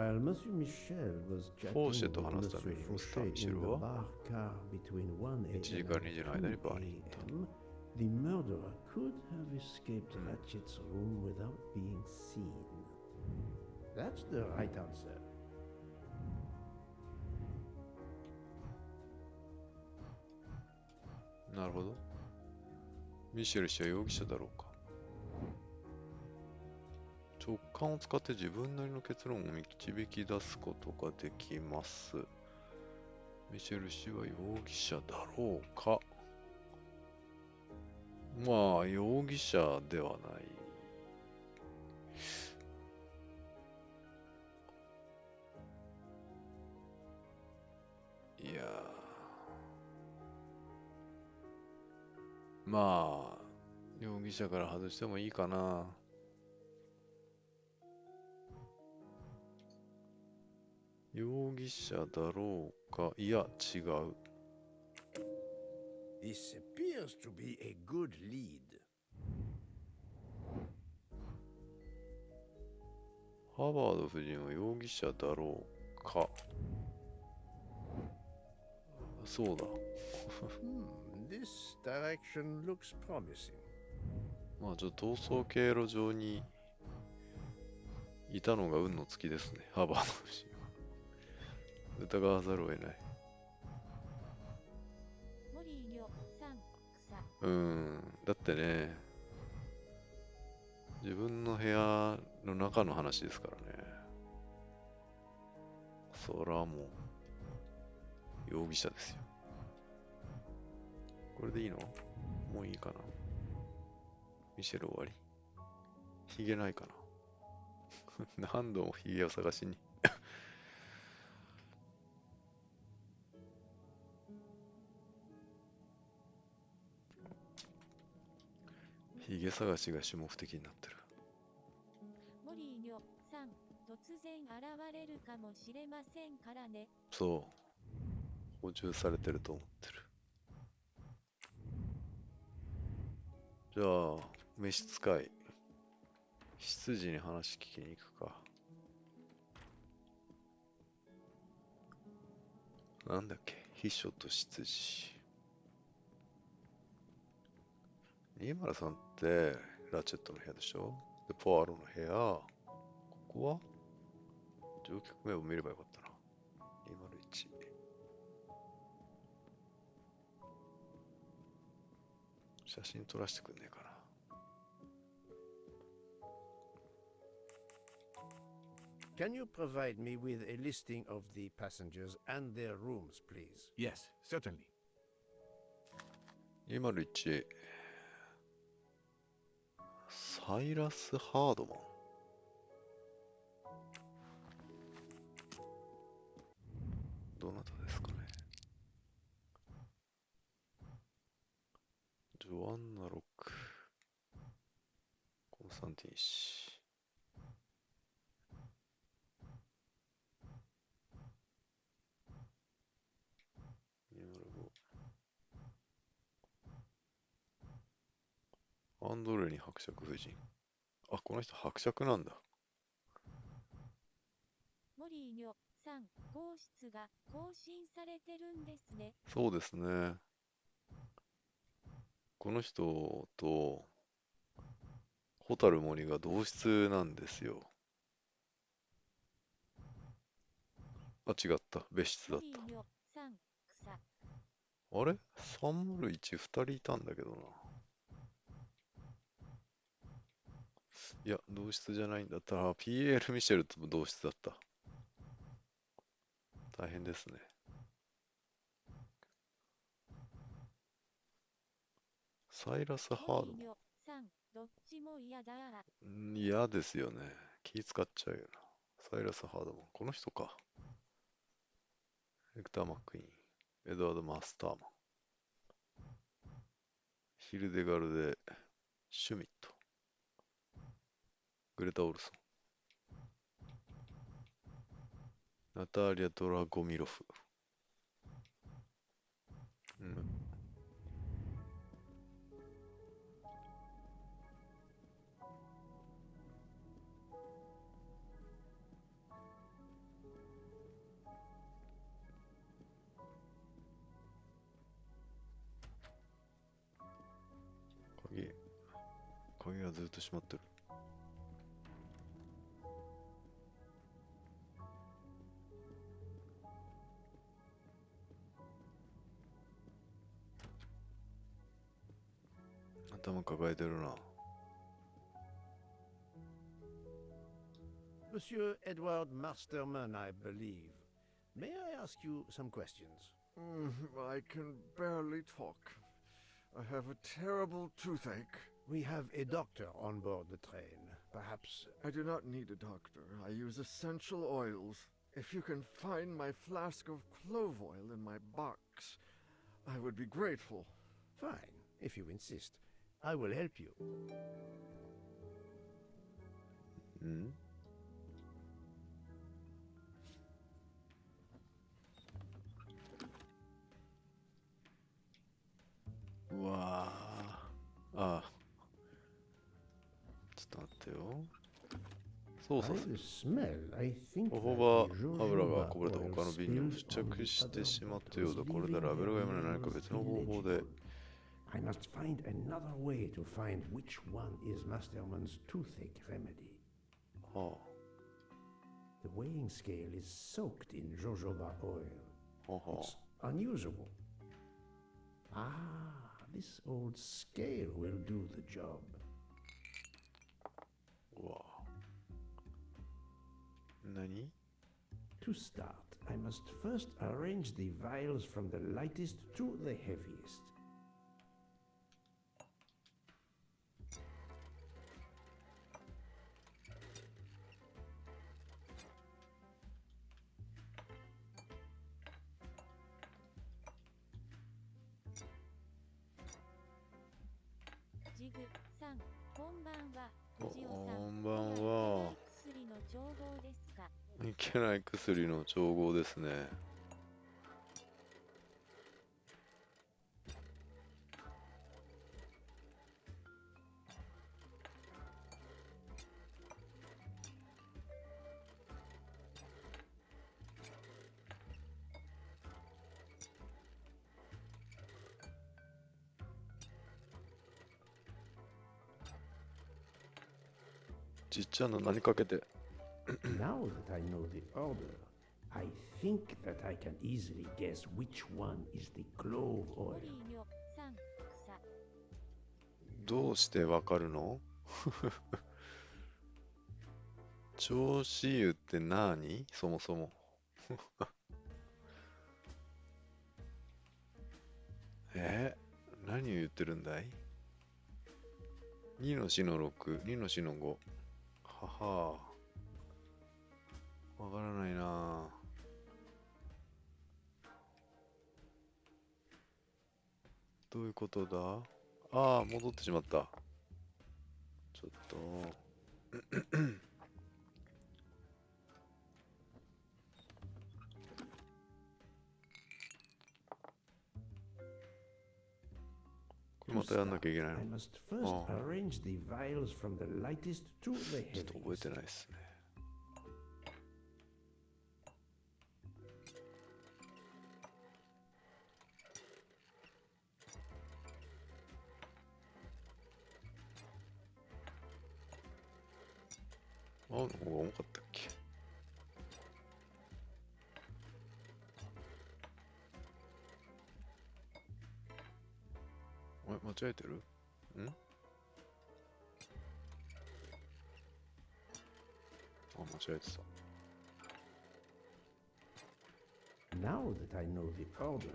ーシェと話すためにミスター・ミシェルは1時から2時の間にバーに行った。The murderer could have escaped Ratchet's room without being seen. That's the right answer. なるほど。ミシェル氏は容疑者だろうか。直感を使って自分なりの結論を導き出すことができます。ミシェル氏は容疑者だろうか。まあ、容疑者ではない。いやー、まあ、容疑者から外してもいいかな。容疑者だろうか。いや、違う。This appears to be a good lead. ハバード夫人は容疑者だろうか。そうだ。This direction looks promising. まあちょっと逃走経路上にいたのが運の尽きですね。ハバード夫人は。疑わざるを得ない。だってね、自分の部屋の中の話ですからね。そらもう、容疑者ですよ。これでいいの？もういいかな。ミシェル終わり。ヒゲないかな。何度もヒゲを探しに。ヒゲ探しが主目的になってる。モリーニョさん、突然現れるかもしれませんからね。そう。補充されてると思ってる。じゃあ、召使い。執事に話聞きに行くか。なんだっけ、秘書と執事。203ってラチェットの部屋でしょ。で、ポアロの部屋。ここは乗客名を見ればよかったな。201。写真撮らせてくんねえかな。Can you provide me with a listing of the passengers and their rooms, please? Yes, certainly. 201。サイラス・ハードマン。どなたですかね。ジョアンナ・ロック。コンスタンティン氏。アンドレに伯爵夫人。あ、この人伯爵なんだ。モリーニョさん、号室が更新されてるんですね。そうですね。この人とホタル森が同室なんですよ。あ、違った。別室だっモリーニョさん、草。た。あれ ?301、2人いたんだけどな。いや、同室じゃないんだったら、PL ミシェルとも同室だった。大変ですね。サイラス・ハードモリーニョさん、どっちも嫌だ。嫌ですよね。気使っちゃうよな。サイラス・ハードマン。この人か。ヘクター・マックイーン。エドワード・マスターマン。ヒルデガルデ・シュミット。グレタ・オルソン。ナターリア・ドラゴミロフ。うん。鍵がずっと閉まってる。頭抱えてるな。Monsieur Edward Masterman, I believe. May I ask you some questions? I can barely talk. I have a terrible toothache. We have a doctor on board the train. Perhaps... I do not need a doctor. I use essential oils. If you can find my flask of clove oil in my box, I would be grateful. Fine, if you insist. I will help you. ん？うわー。ああ。ちょっと待ってよ。操作する。ホホバ油がこぼれた他の瓶にも付着してしまったようだ。これでラベルが読めない何か別の方法で。I must find another way to find which one is Masterman's toothache remedy. The weighing scale is soaked in jojoba oil. It's unusual. This old scale will do the job. Wow. Nani? To start, I must first arrange the vials from the lightest to the heaviest. グさん、こんばんは。藤尾さん、こんばんは。薬の調合ですか？いけない薬の調合ですね。じっちゃんの何かけて。Now that I know the order, I think that I can easily guess which one is the clove モ oil. リーニョさん、草。どうしてわかるの？調子油って何？そもそも。何を言ってるんだい？ 2 の4の6、2の4の5。ははわからないなぁ。どういうことだ？ああ、戻ってしまった。ちょっと。これまたやんなきゃいけない I の？ must first arrange the vials from the lightest to the ちょっと覚え heaviest. てないですね。青の方が重かったっけ？間違えてる？ん？間違えてた。Now that I know the order,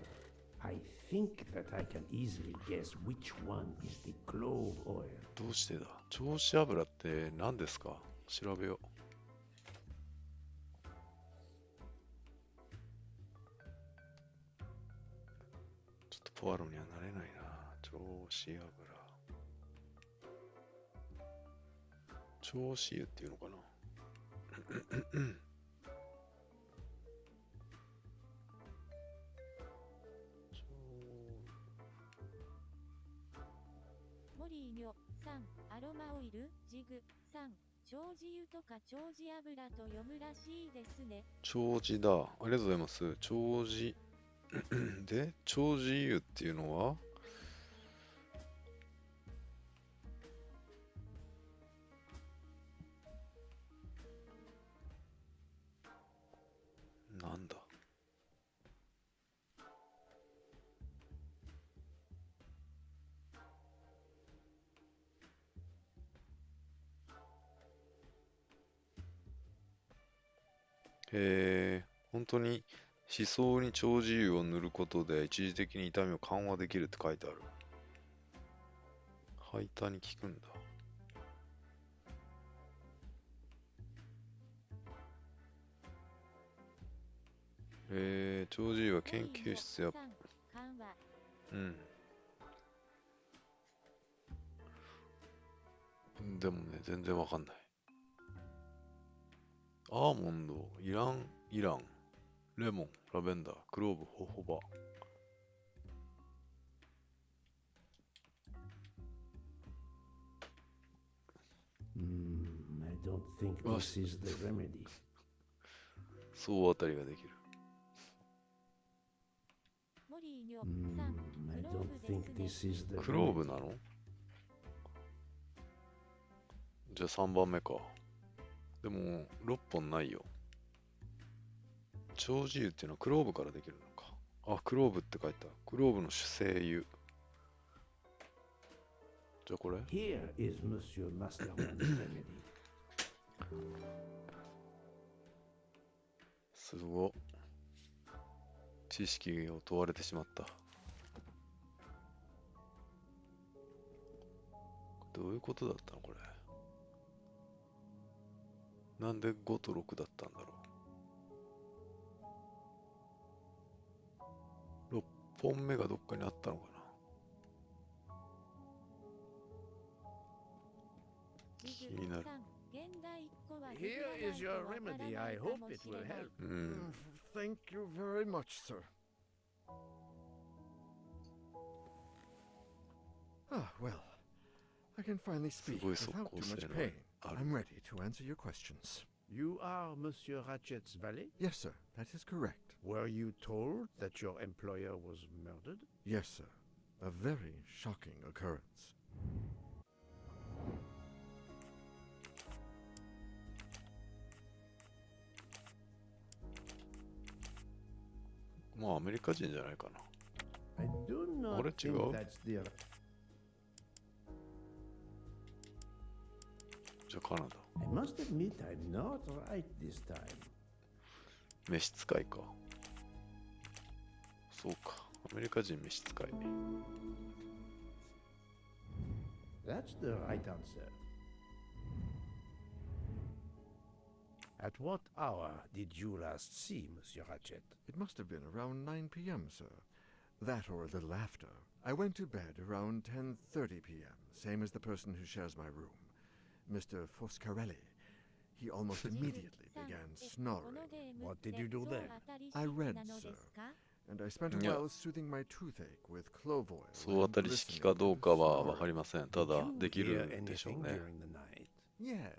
I think that I can easily guess which one is the clove oil. どうしてだ？調子油って何ですか？調べよう。ちょっとポアロにはなれないな。調子油。調子油っていうのかな？モリーニョさん、アロマオイル、ジグさん、長寿油とか長寿油と読むらしいですね。長寿だ。ありがとうございます。長寿。で、長寿油っていうのはなんだ？本当に思想に長寿油を塗ることで一時的に痛みを緩和できるって書いてある。ハイターに効くんだ。長寿油は研究室やうん。でもね、全然わかんない。アーモンド、イラン、レモン、ラベンダー、クローブ、ホホバ。I don't think this is the remedy. 総当たりができる。モリーニョさん、I don't think this is the クローブ remedy. なの？じゃあ3番目か。でも6本ないよ。長寿油っていうのはクローブからできるのか。あ、クローブって書いた。クローブの主成油。じゃあこれ Here is Monsieur Masterman's remedy. すごっ。知識を問われてしまった。どういうことだったのこれ。なんで5と6だったんだろう。6本目がどっかにあったのかな。ジ気になる。グ3、現代一個は Here is your remedy. I hope it will help. うん。 Thank you very much, sir. Ah, well. I can finally speak すごい速 without 攻 too 性 much の pain. ある。 I'm ready to answer your questions. You are Monsieur Ratchet's valet? Yes, sir. That is correct. Were you told that your employer was murdered? Yes, sir. A very shocking occurrence. まあアメリカ人じゃないかな。 I do not What a think joke. that's the... じゃあカナダ。 I must admit I'm not right this time. 召使いか。そうか。アメリカ人召使い。 That's the right answer. At what hour did you last see Monsieur Ratchet? It must have been around 9 p.m., sir. That or a little after. I went to bed around 10:30 p.m., same as the person who shares my room, Mr. Foscarelli. He almost immediately began snoring. What did you do then? I read, sir, and I spent a while soothing my toothache with clove oil. 総当たり式かどうかはわかりません。ただ、できるんでしょうね。 Yes.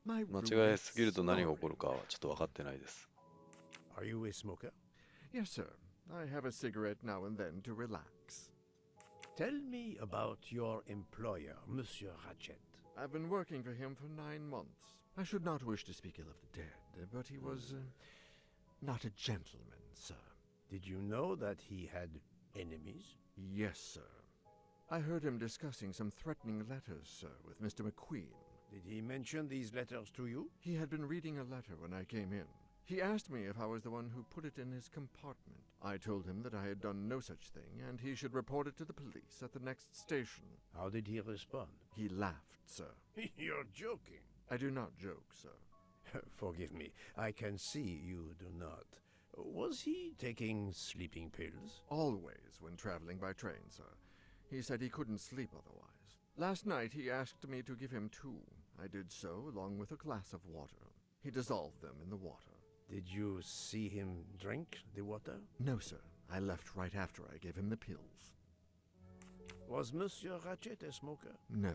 My 間違えすぎると何が起こるかはちょっと分かってないです。 Are you a smoker? Yes, sir. I have a cigarette now and then to relax. Tell me about your employer, Monsieur Ratchet. I've been working for him for 9 months. I should not wish to speak ill of the dead, but he was not a gentleman, sir. Did you know that he had enemies? Yes, sir. I heard him discussing some threatening letters, sir, with Mr. McQueen. Did he mention these letters to you? He had been reading a letter when I came in. He asked me if I was the one who put it in his compartment. I told him that I had done no such thing, and he should report it to the police at the next station. How did he respond? He laughed, sir. You're joking. I do not joke, sir. Forgive me, I can see you do not. Was he taking sleeping pills? Always when traveling by train, sir. He said he couldn't sleep otherwise. Last night he asked me to give him 2. I did so, along with a glass of water. He dissolved them in the water. Did you see him drink the water? No, sir. I left right after I gave him the pills. Was Monsieur Ratchet a smoker? No.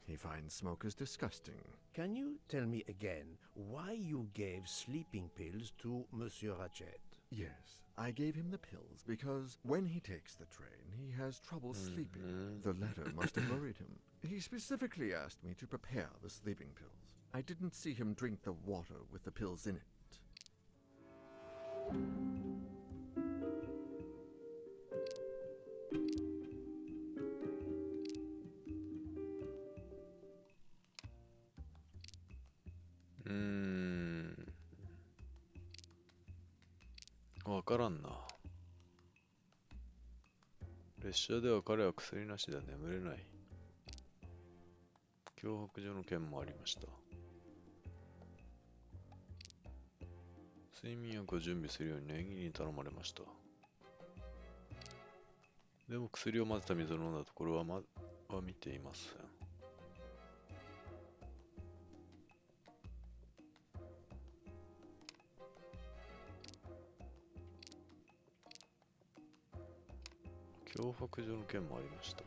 He finds smokers disgusting. Can you tell me again why you gave sleeping pills to Monsieur Ratchet? Yes, I gave him the pills because when he takes the train, he has trouble sleeping. The letter must have worried him. He specifically asked me to prepare the sleeping pills. I didn't see him drink the water with the pills in it.わからんな。列車では彼は薬なしでは眠れない。脅迫状の件もありました。睡眠薬を準備するように念入りに頼まれました。でも薬を混ぜた水を飲んだところは見ていません。脅迫状の件もありました。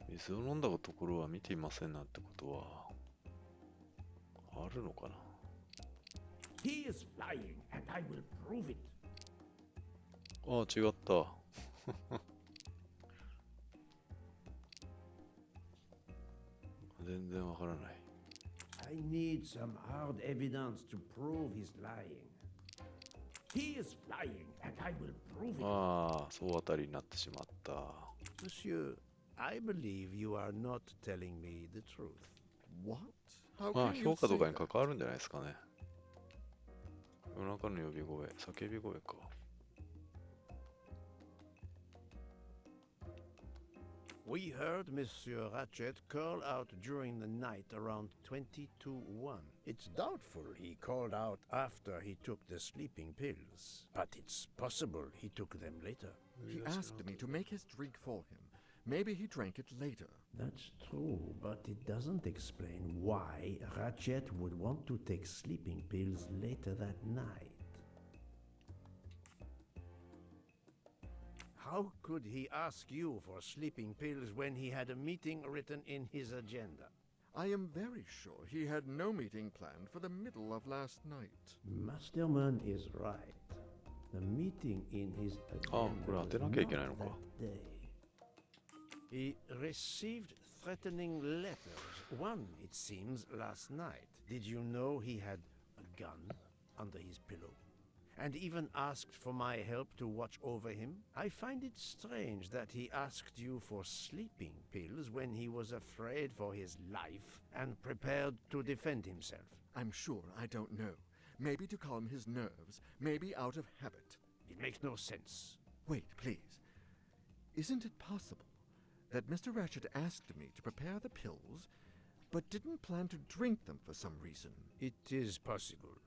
水を飲んだところは見ていませんなんてことはあるのかな。 He is lying, and I will prove it. ああ、違った。全然わからない。I need some hard evidence to prove he's lying. He is lying, and I will prove it. ああ、総当たりになってしまった。Monsieur, I believe you are not telling me the truth. What? How まあ、 can you 評価 say とかに that? 関わるんじゃないですかね。夜中の呼び声、叫び声か。We heard Monsieur Ratchet call out during the night around 20 to 1. It's doubtful he called out after he took the sleeping pills, but it's possible he took them later. He asked me to make his drink for him. Maybe he drank it later. That's true, but it doesn't explain why Ratchet would want to take sleeping pills later that night. How could he ask you for sleeping pills when he had a meeting written in his agenda? I am very sure he had no meeting planned for the middle of last night. Masterman is right. The meeting in his agenda was not that day. He received threatening letters. One, it seems, last night. Did you know he had a gun under his pillow? And even asked for my help to watch over him? I find it strange that he asked you for sleeping pills when he was afraid for his life and prepared to defend himself. I'm sure I don't know. Maybe to calm his nerves, maybe out of habit. It makes no sense. Wait, please. Isn't it possible that Mr. Ratchet asked me to prepare the pills, but didn't plan to drink them for some reason? It is possible.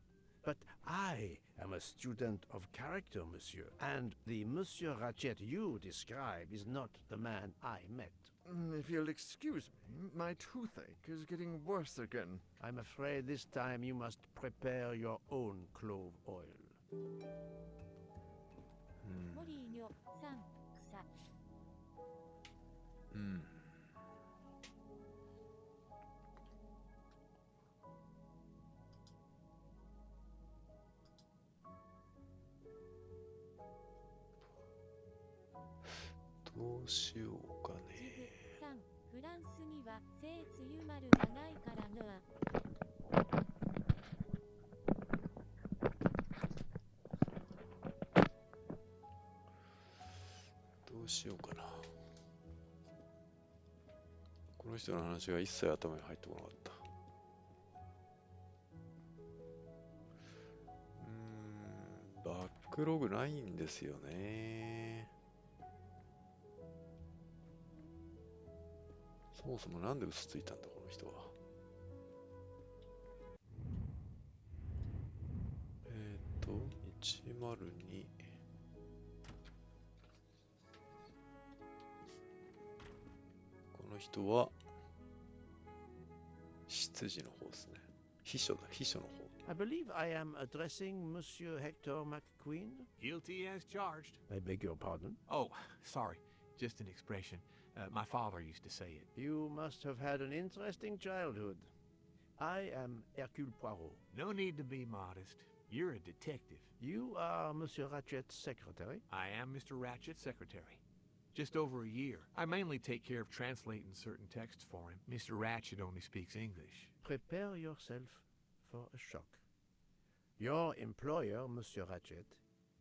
But I am a student of character, monsieur, and the Monsieur Ratchet you describe is not the man I met. If you'll excuse me, my toothache is getting worse again. I'm afraid this time you must prepare your own clove oil. どうしようかね。3、フランスには聖梅雨丸がないからのあ。どうしようかな。この人の話が一切頭に入ってこなかった。バックログないんですよね。そもそもなんで嘘ついたんだこの人は。102。この人は執事の方ですね。秘書の方。I believe I am addressing Monsieur Hector McQueen. Guilty as charged. I beg your pardon. Oh, sorry. Just an expression. My father used to say it. You must have had an interesting childhood. I am Hercule Poirot. No need to be modest. You're a detective. You are Monsieur Ratchet's secretary? I am Mr. Ratchet's secretary. Just over a year. I mainly take care of translating certain texts for him. Mr. Ratchet only speaks English. Prepare yourself for a shock. Your employer, Monsieur Ratchet,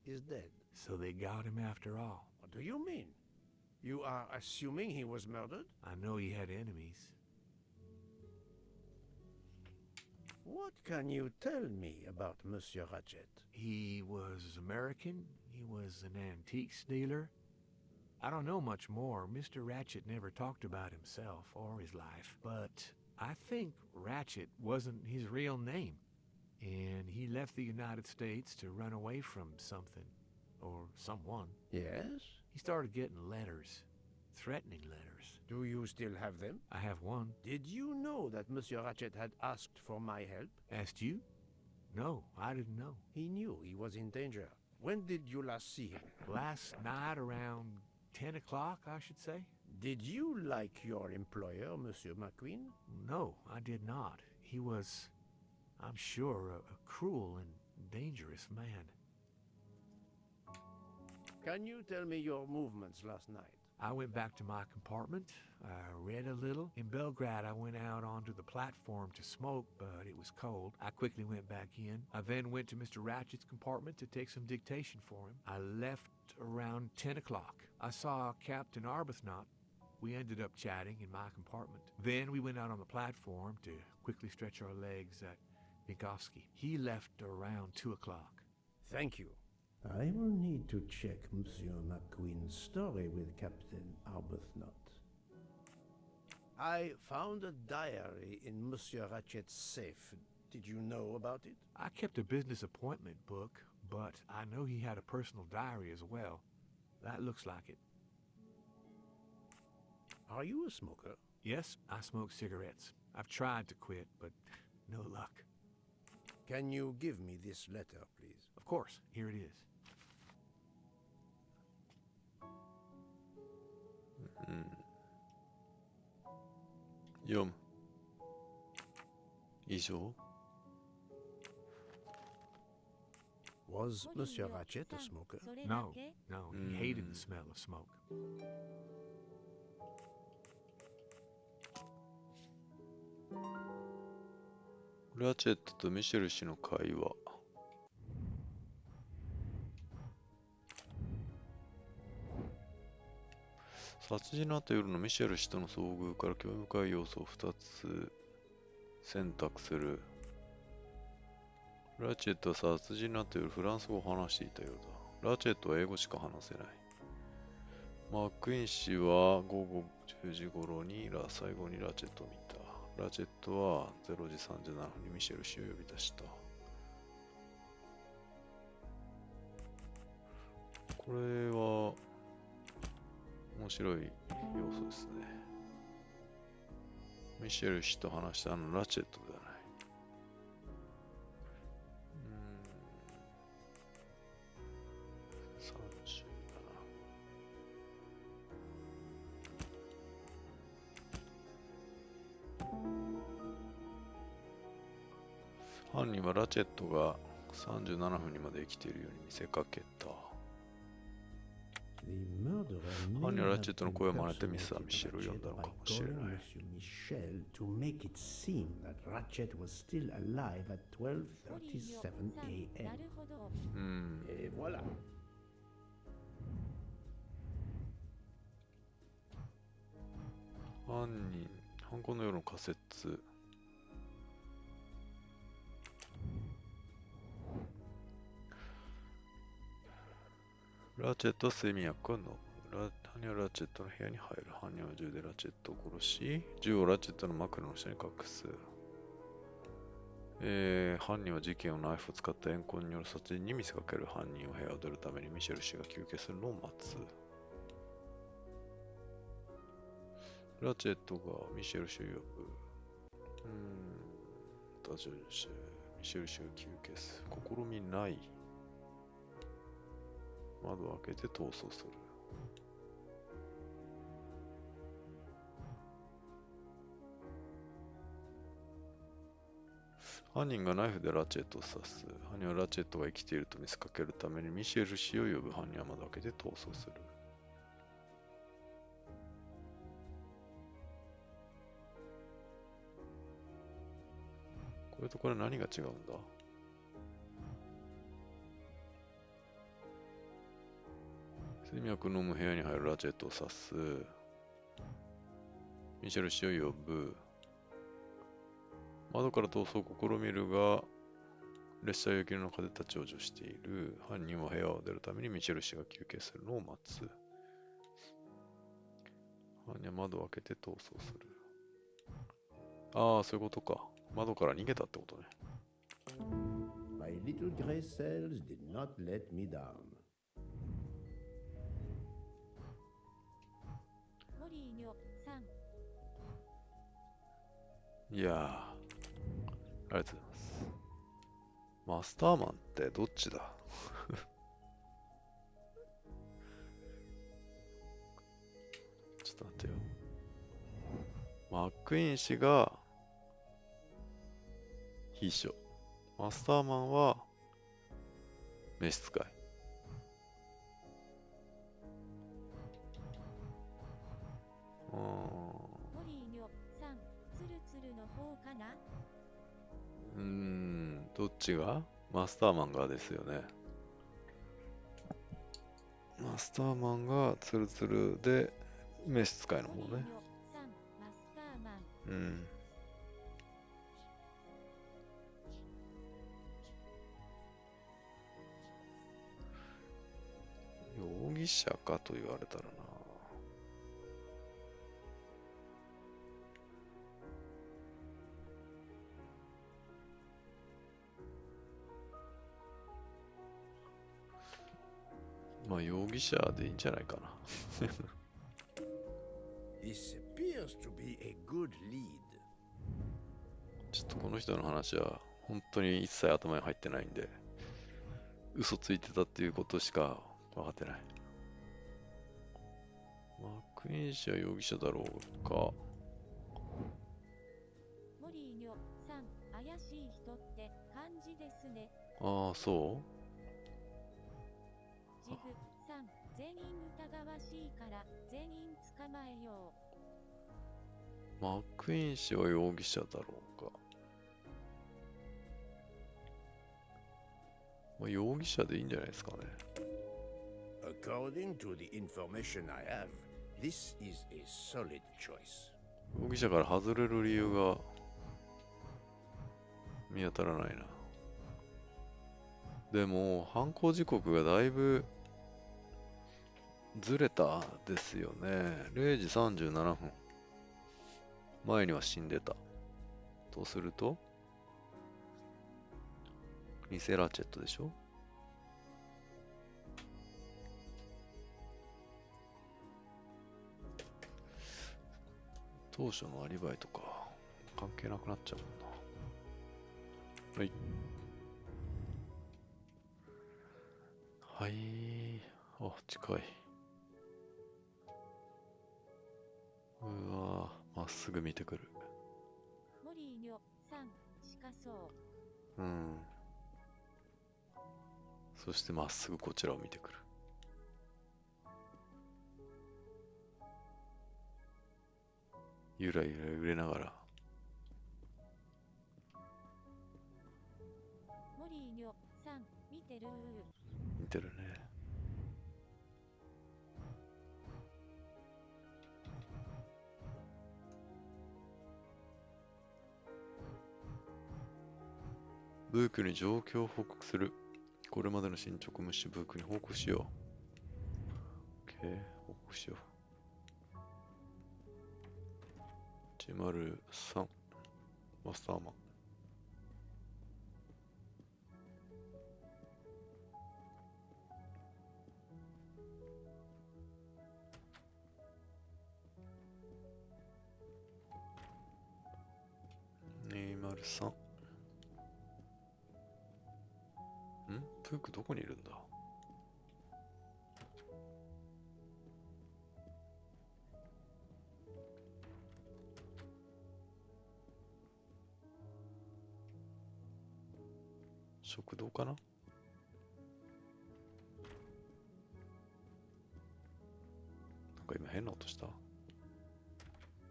is dead. So they got him after all. What do you mean? You are assuming he was murdered? I know he had enemies. What can you tell me about Monsieur Ratchet? He was American. He was an antiques dealer. I don't know much more. Mr. Ratchet never talked about himself or his life, but I think Ratchet wasn't his real name, and he left the United States to run away from something, or someone. Yes? He started getting letters, threatening letters. Do you still have them? I have one. Did you know that Monsieur Ratchet had asked for my help? Asked you? No, I didn't know. He knew he was in danger. When did you last see him? Last night around 10 o'clock, I should say. Did you like your employer, Monsieur McQueen? No, I did not. He was, I'm sure, a cruel and dangerous man. Can you tell me your movements last night? I went back to my compartment. I read a little. In Belgrade, I went out onto the platform to smoke, but it was cold. I quickly went back in. I then went to Mr. Ratchet's compartment to take some dictation for him. I left around 10 o'clock. I saw Captain Arbuthnot. We ended up chatting in my compartment. Then we went out on the platform to quickly stretch our legs at Vinkovsky. He left around 2 o'clock. Thank you. I will need to check Monsieur McQueen's story with Captain Arbuthnot. I found a diary in Monsieur Ratchet's safe. Did you know about it? I kept a business appointment book, but I know he had a personal diary as well. That looks like it. Are you a smoker? Yes, I smoke cigarettes. I've tried to quit, but no luck. Can you give me this letter, please? Of course, here it is. 読む。以上 Was Monsieur Ratchet a smoker? No, no, he hated the smell of smoke. ラチェットとミシェル氏の会話。殺人のあった夜のミシェル氏との遭遇から興味深い要素を2つ選択する。ラチェットは殺人のあった夜フランス語を話していたようだ。ラチェットは英語しか話せない。マックイーン氏は午後10時頃に最後にラチェットを見た。ラチェットは0時37分にミシェル氏を呼び出した。これは面白い要素ですね。ミシェル氏と話したラチェットではない。犯人はラチェットが37分にまで生きているように見せかけた。犯人はラチェットの声を真似てミスター・ミシェルを呼んだのかもしれない。To make it seem that Ratchet was still alive at 12:37 a.m. Et voilà. 犯行の夜の仮説。ラチェットは睡眠薬を飲む。犯人はラチェットの部屋に入る。犯人は銃でラチェットを殺し、銃をラチェットの枕の下に隠す。犯人は事件をナイフを使った怨恨による殺人に見せかける。犯人は部屋を出るためにミシェル氏が休憩するのを待つ。ラチェットがミシェル氏を呼ぶ。ミシェル氏が休憩する。試みない。窓を開けて逃走する。犯人がナイフでラチェットを刺す。犯人はラチェットが生きていると見せかけるためにミシェル氏を呼ぶ。犯人は窓を開けて逃走する。これとこれ何が違うんだ？睡眠薬を飲む部屋に入る。ラチェットを刺す。ミシェル氏を呼ぶ。窓から逃走を試みるが、列車や雪の中で立ち往生している。犯人は部屋を出るためにミシェル氏が休憩するのを待つ。犯人は窓を開けて逃走する。ああ、そういうことか。窓から逃げたってことね。My little gray cells did not let me down. いやー、ありがとうございます。マスターマンってどっちだ？ちょっと待ってよ。マックイーン氏が秘書。マスターマンは召使い。どっちが？マスターマンがですよね。マスターマンがツルツルで召使いの方ね。容疑者かと言われたらな。まあ容疑者でいいんじゃないかな。This appears to be a good lead. ちょっとこの人の話は本当に一切頭に入ってないんで、嘘ついてたっていうことしか分かってない。マクイン氏は容疑者だろうか。モリーニョさん、怪しい人って感じですね。ああ、そうジグさん、全員疑わしいから全員捕まえよう。マクイン氏は容疑者だろうか。まあ、容疑者でいいんじゃないですかね。According to the information I have, this is a solid choice. 容疑者から外れる理由が見当たらないな。でも、犯行時刻がだいぶずれたですよね。0時37分。前には死んでた。とすると、偽ラチェットでしょ？当初のアリバイとか関係なくなっちゃうもんな。はい。はい。あ、近い。うわぁ、まっすぐ見てくる。う。モリーニョさん、近そう。うん。そしてまっすぐこちらを見てくる。ゆらゆら揺れながら。モリーニョさん、見てる見てるね。ブークに状況を報告する。これまでの進捗を無視ブークに報告しよう。OK、報告しよう。103マスターマン。203。ブークどこにいるんだ？食堂かな？なんか今変な音した？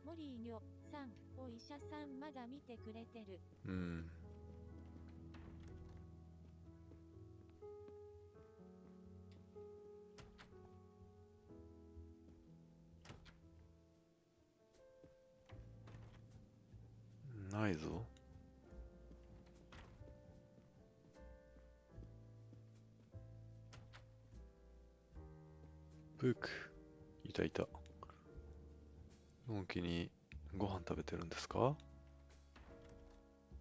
モリーニョさん、お医者さんまだ見てくれてる。うん。ないぞ。ブーク。いたいた。のんきにご飯食べてるんですか？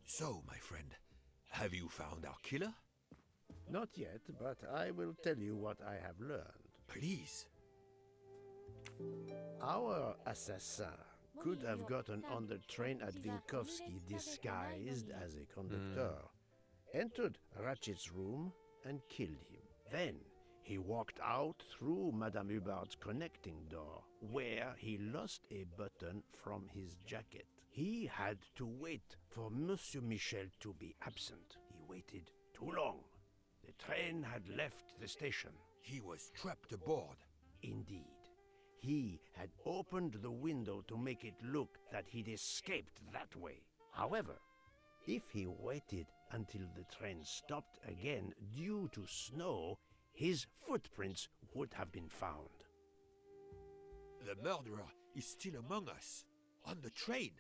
So, my friend, have you found our killer? Not yet, but I will tell you what I have learned. Please. Our assassin could have gotten on the train at Vinkovsky disguised as a conductor, entered Ratchet's room and killed him. Then he walked out through Madame Hubbard's connecting door, where he lost a button from his jacket. He had to wait for Monsieur Michel to be absent. He waited too long. The train had left the station. He was trapped aboard. Indeed. He had opened the window to make it look that he'd escaped that way. However, if he waited until the train stopped again due to snow, his footprints would have been found. The murderer is still among us, on the train.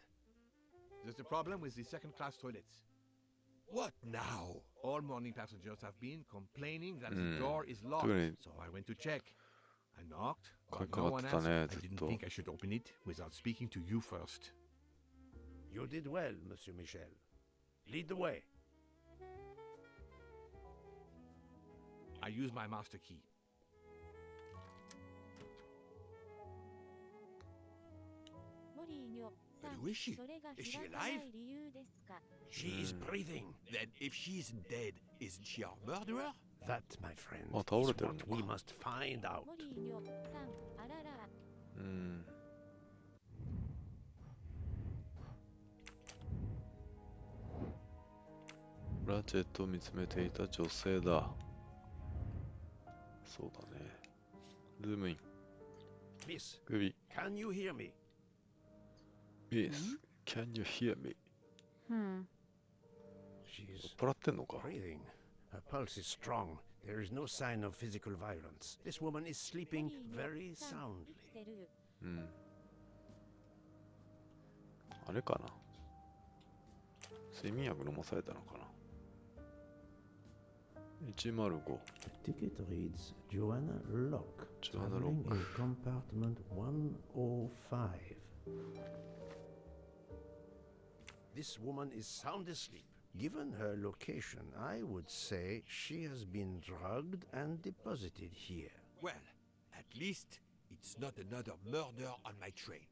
There's a problem with the second-class toilets. What now? All morning passengers have been complaining that the door is locked, so I went to check. I knocked, but no one answered. I didn't think I should open it without speaking to you first. You did well, Monsieur Michel. Lead the way. I used my master key. But who is she? Is she alive? She is breathing. Then if she isn't dead, isn't she our murderer? That, my friend, Oh, is倒れてるの what か。 we must find out. ラチェットを見つめていた女性だ。そうだね。ズームイン。 Miss, 首。 can you hear me? Miss, can you hear me? She's 酔っ払ってんのか。 breathing. Her pulse is strong. There is no sign of physical violence. This woman is sleeping very soundly. うん。あれかな。睡眠薬飲まされたのかな。105。 The ticket reads Joanna Locke, Joanna traveling Locke. in compartment 105. This woman is sound asleep. Given her location, I would say she has been drugged and deposited here. Well, at least it's not another murder on my train.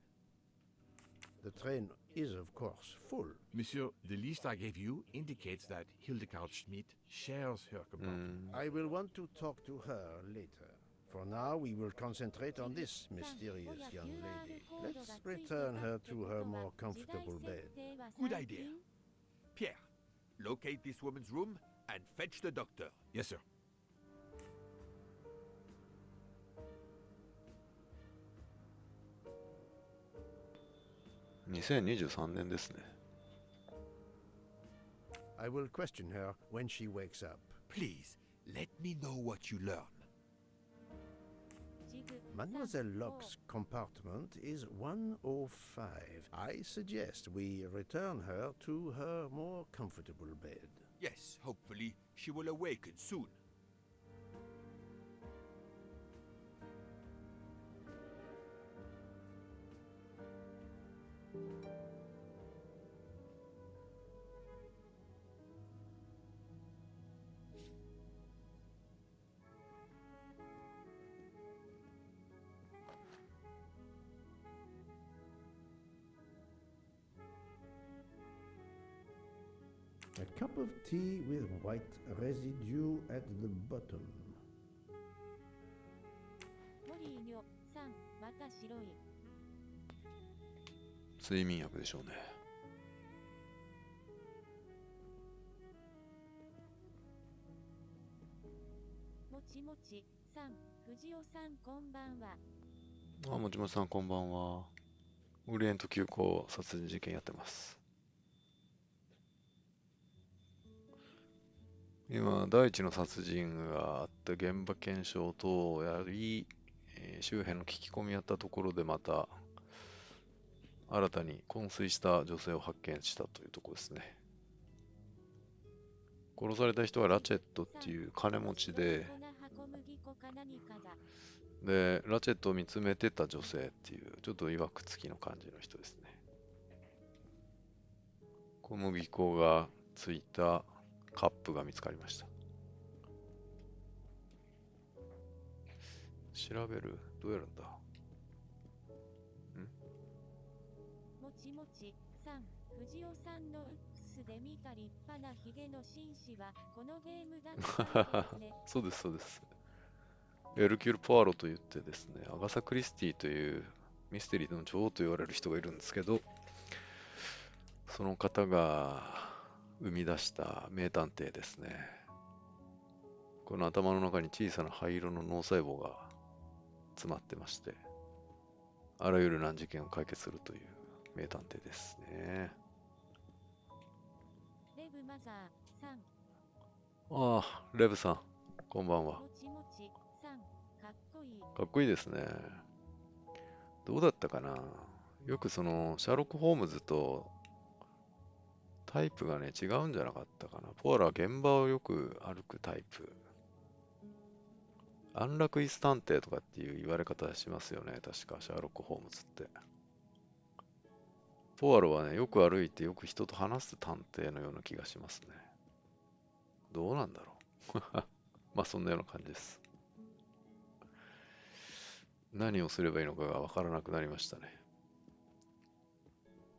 The train is, of course, full. Monsieur, the list I gave you indicates that Hildegard Schmidt shares her compartment. I will want to talk to her later. For now, we will concentrate on this mysterious young lady. Let's return her to her more comfortable bed. Good idea. Pierre, locate this woman's room and fetch the doctor. Yes, sir. 2023年ですね。 I will question her when she wakes up. Please, let me know what you learn. Mademoiselle Locke's compartment is 105. I suggest we return her to her more comfortable bed. Yes, hopefully she will awaken soon. A cup of tea with white residue at the bottom. また白い。睡眠薬でしょうね。もちもちさん、藤尾さんこんばんは。あ、もちもちさんこんばんは。オリエント急行殺人事件やってます。今、第一の殺人があって現場検証等をやり、周辺の聞き込みやったところでまた新たに昏睡した女性を発見したというところですね。殺された人はラチェットっていう金持ちで、ラチェットを見つめてた女性っていうちょっといわくつきの感じの人ですね。小麦粉がついたカップが見つかりました。調べる？どうやるんだ？もちもちさん、藤尾さんのウックスで見た立派なヒゲの紳士はこのゲームだったんですね。そうです、そうです。エルキュール・ポアロと言ってですね、アガサ・クリスティというミステリーの女王と言われる人がいるんですけど、その方が生み出した名探偵ですね。この頭の中に小さな灰色の脳細胞が詰まってまして、あらゆる難事件を解決するという名探偵ですね。レブマザーさん。ああ、レブさん、こんばんは。もちもちさん、かっこいい。かっこいいですね。どうだったかな。よくそのシャーロック・ホームズとタイプがね違うんじゃなかったかな。ポアラは現場をよく歩くタイプ。安楽椅子探偵とかっていう言われ方しますよね。確かシャーロック・ホームズって。ポアロはねよく歩いてよく人と話す探偵のような気がしますね。どうなんだろう。まあそんなような感じです。何をすればいいのかがわからなくなりましたね。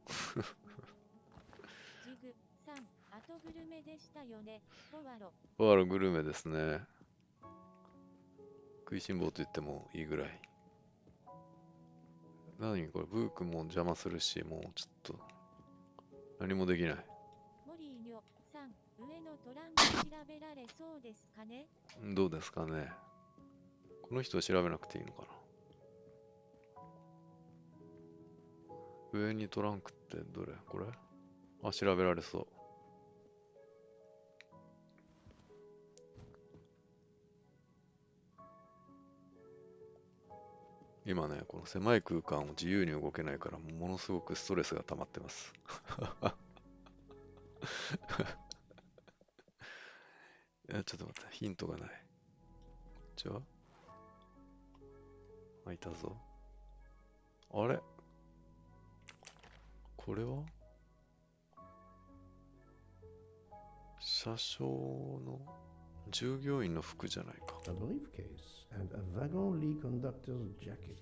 ジグさん、あとグルメでしたよね。ポワロ。ポワログルメですね。食いしん坊と言ってもいいぐらい。何これ、ブー君も邪魔するし、もうちょっと何もできない。モリーニョさん、上のトランク調べられそうですかね。どうですかね。この人を調べなくていいのかな。上にトランクってどれこれ？あ、調べられそう。今ね、この狭い空間を自由に動けないから、ものすごくストレスが溜まってます。いや、ちょっと待って、ヒントがない。こっちは？あ、いたぞ。あれ？これは車掌の従業員の服じゃないか。A briefcase and a wagon conductor's jacket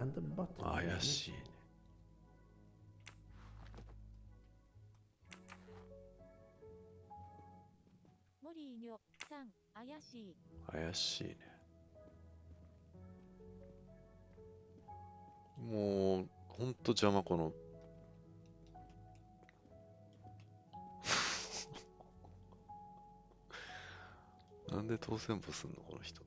and the button. 怪しいね。モリーニョさん、怪しい。怪しいね。もう、ほんと邪魔、この。なんで当選簿すんの、この人。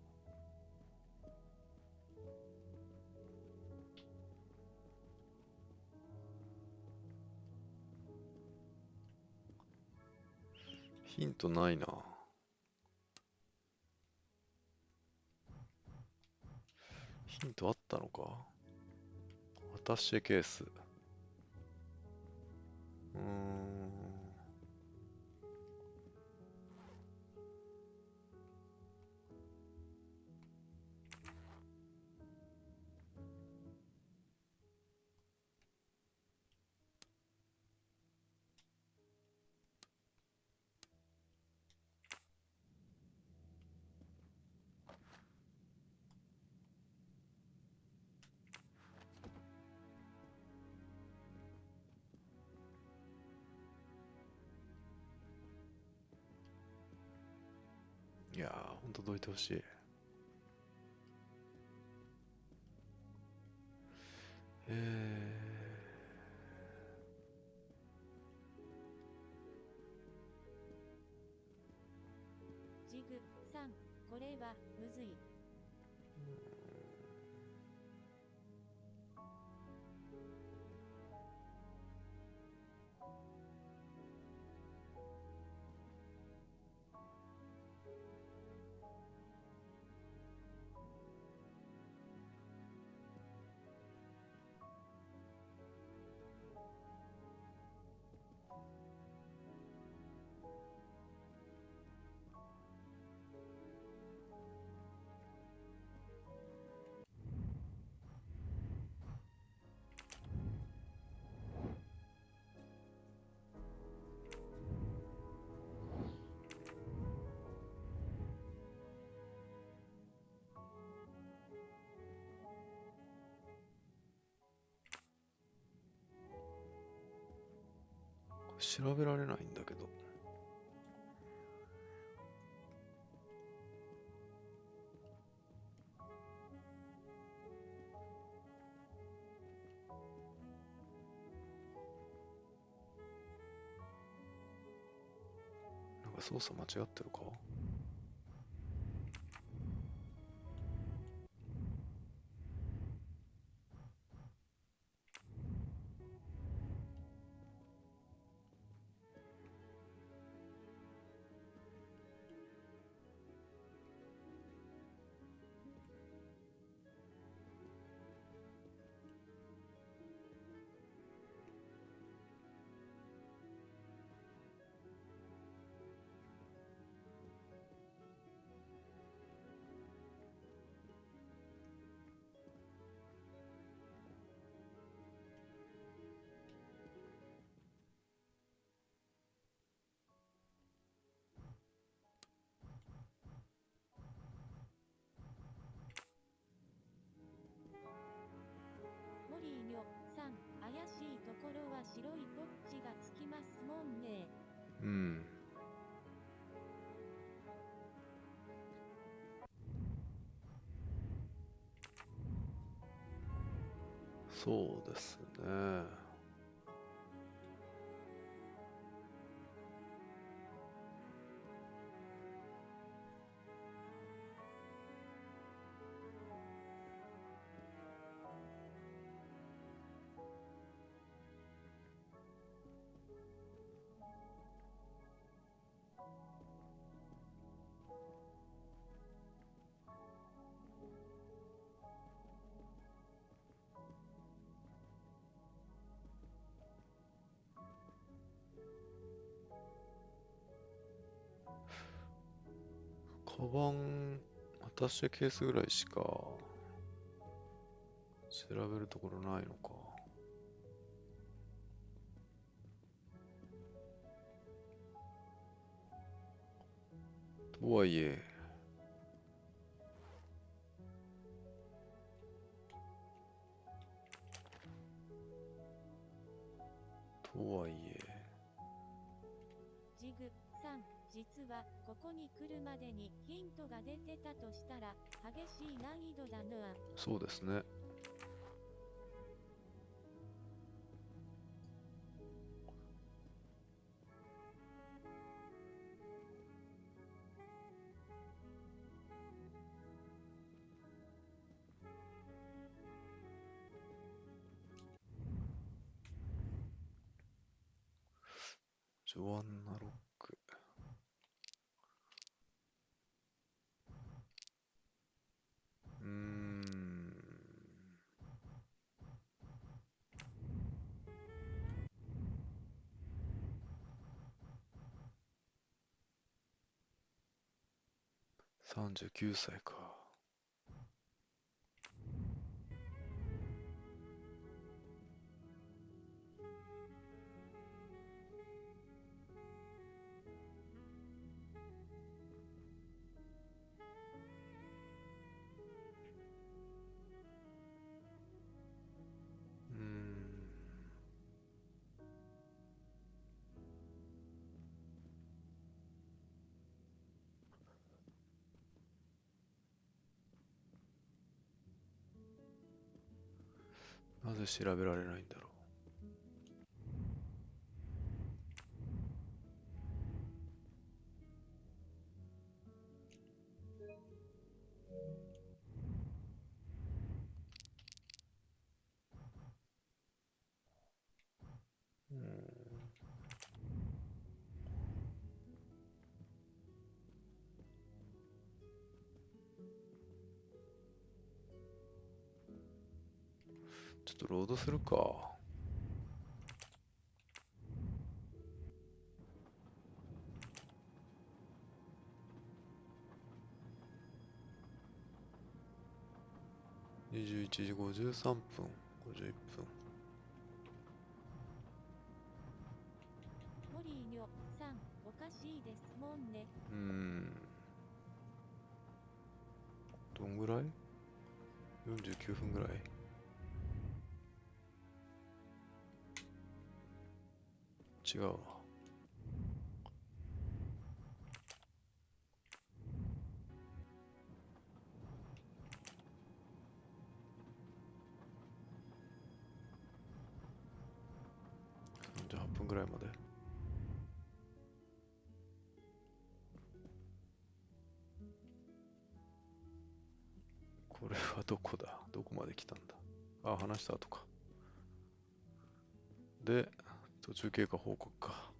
ヒントないな。ヒントあったのか？アタッシェケース。いやー、ほんとどいてほしい。ジグさん、これはむずい。調べられないんだけど。なんか操作間違ってるか？怪しいところは白いポッチがつきますもんね。うん。そうですね。カバン、アタッシェケースぐらいしか調べるところないのか。とはいえ、ジグさん、実はここに来るまでにヒントが出てたとしたら激しい難易度だな。そうですね。ジョアンナロック。39歳か。なぜ調べられないんだろう。ちょっとロードするか。21時53分、51分。モリーニョさん、おかしいですもんね。どんぐらい ?49 分ぐらい。違うわ。38分ぐらいまで。これはどこだ？どこまで来たんだ？あ、話した後か。で、途中経過報告か。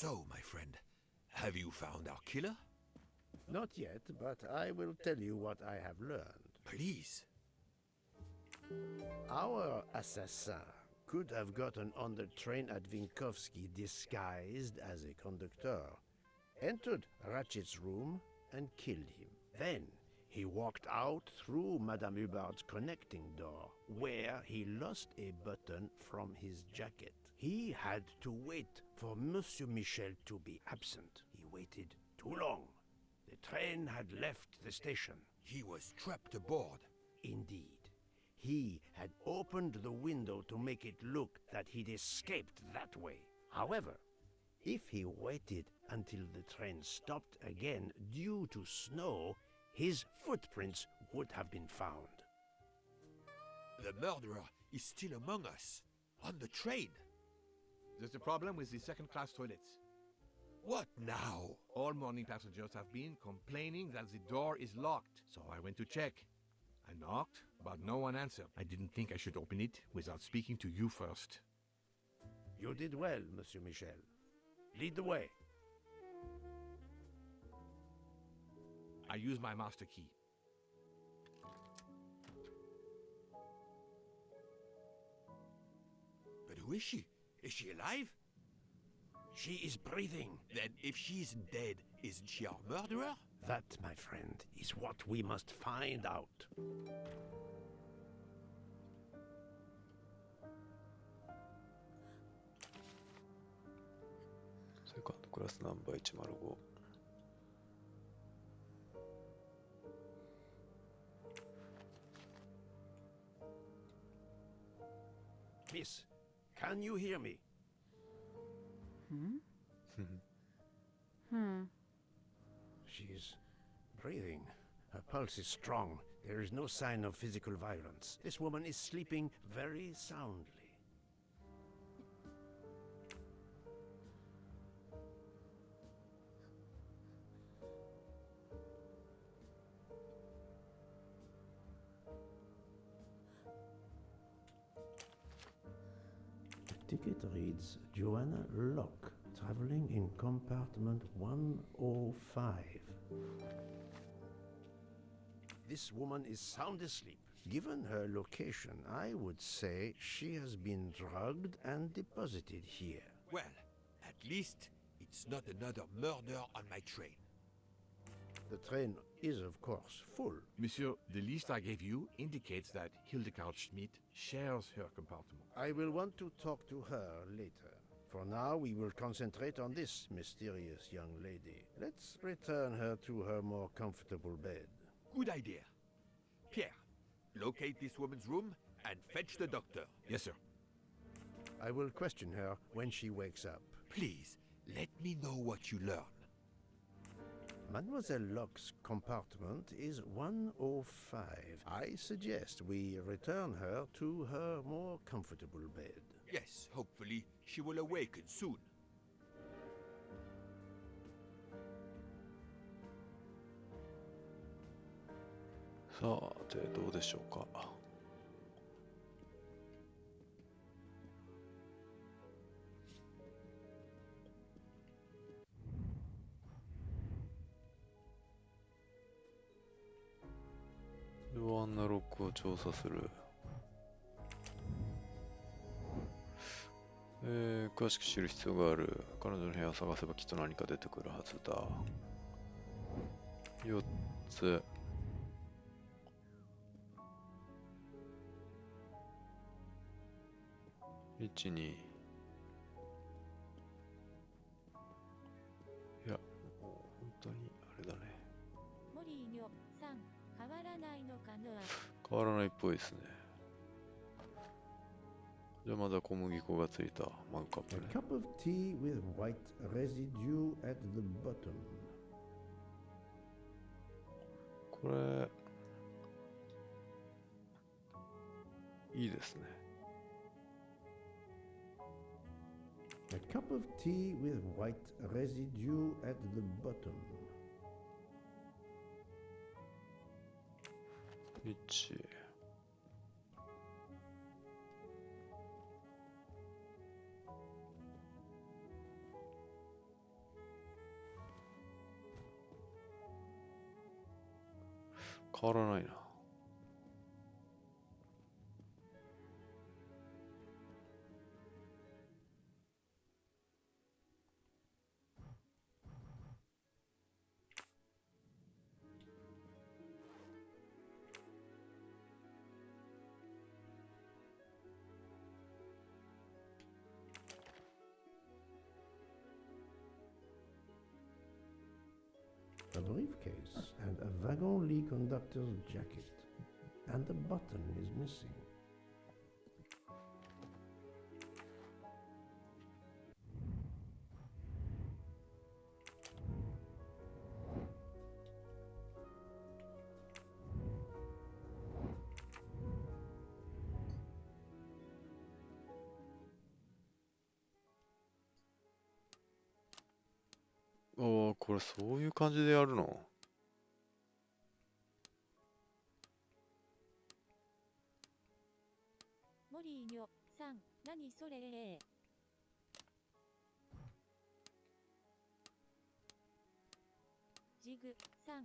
So, my friend, have you found our killer? Not yet, but I will tell you what I have learned. Please. Our assassin could have gotten on the train at Vinkovsky disguised as a conductor, entered Ratchet's room, and killed him. Then he walked out through Madame Hubbard's connecting door, where he lost a button from his jacket. He had to wait for Monsieur Michel to be absent. He waited too long. The train had left the station. He was trapped aboard. Indeed. He had opened the window to make it look that he'd escaped that way. However, if he waited until the train stopped again due to snow, his footprints would have been found. The murderer is still among us, on the train. There's a problem with the second-class toilets. What now? All morning passengers have been complaining that the door is locked, so I went to check. I knocked, but no one answered. I didn't think I should open it without speaking to you first. You did well, Monsieur Michel. Lead the way. I use my master key. But who is she? Is she alive? She is breathing. Then if she isn't dead, isn't she our murderer? That, my friend, is what we must find out. Second class number 105. Miss, can you hear me? She's breathing. Her pulse is strong. There is no sign of physical violence. This woman is sleeping very soundly. The ticket reads Joanna Locke, traveling in compartment 105. This woman is sound asleep. Given her location, I would say she has been drugged and deposited here. Well, at least it's not another murder on my train. The train is, of course, full. Monsieur, the list I gave you indicates that Hildegard Schmidt shares her compartment. I will want to talk to her later. For now, we will concentrate on this mysterious young lady. Let's return her to her more comfortable bed. Good idea. Pierre, locate this woman's room and fetch the doctor. Yes, sir. I will question her when she wakes up. Please, let me know what you learn. Mademoiselle Locke's compartment is 105. I suggest we return her to her more comfortable bed. Yes, hopefully she will awaken soon. さて、どうでしょうか。不安なロックを調査する。詳しく知る必要がある。彼女の部屋を探せばきっと何か出てくるはずだ。4つ。1、2。いや、もう本当にあれだね。モリーニョさん、変わらないのかな。変わらないっぽいですね。じゃあまだ小麦粉がついたマグカップね。A cup of tea with white residue at the bottom. これいいですね。A cup of tea with white residue at the bottom. 1。変わらないな。A briefcase and a wagon lee conductor's jacket. And the button is missing.ああ、これそういう感じでやるの？モリーニョさん、何それジグさん、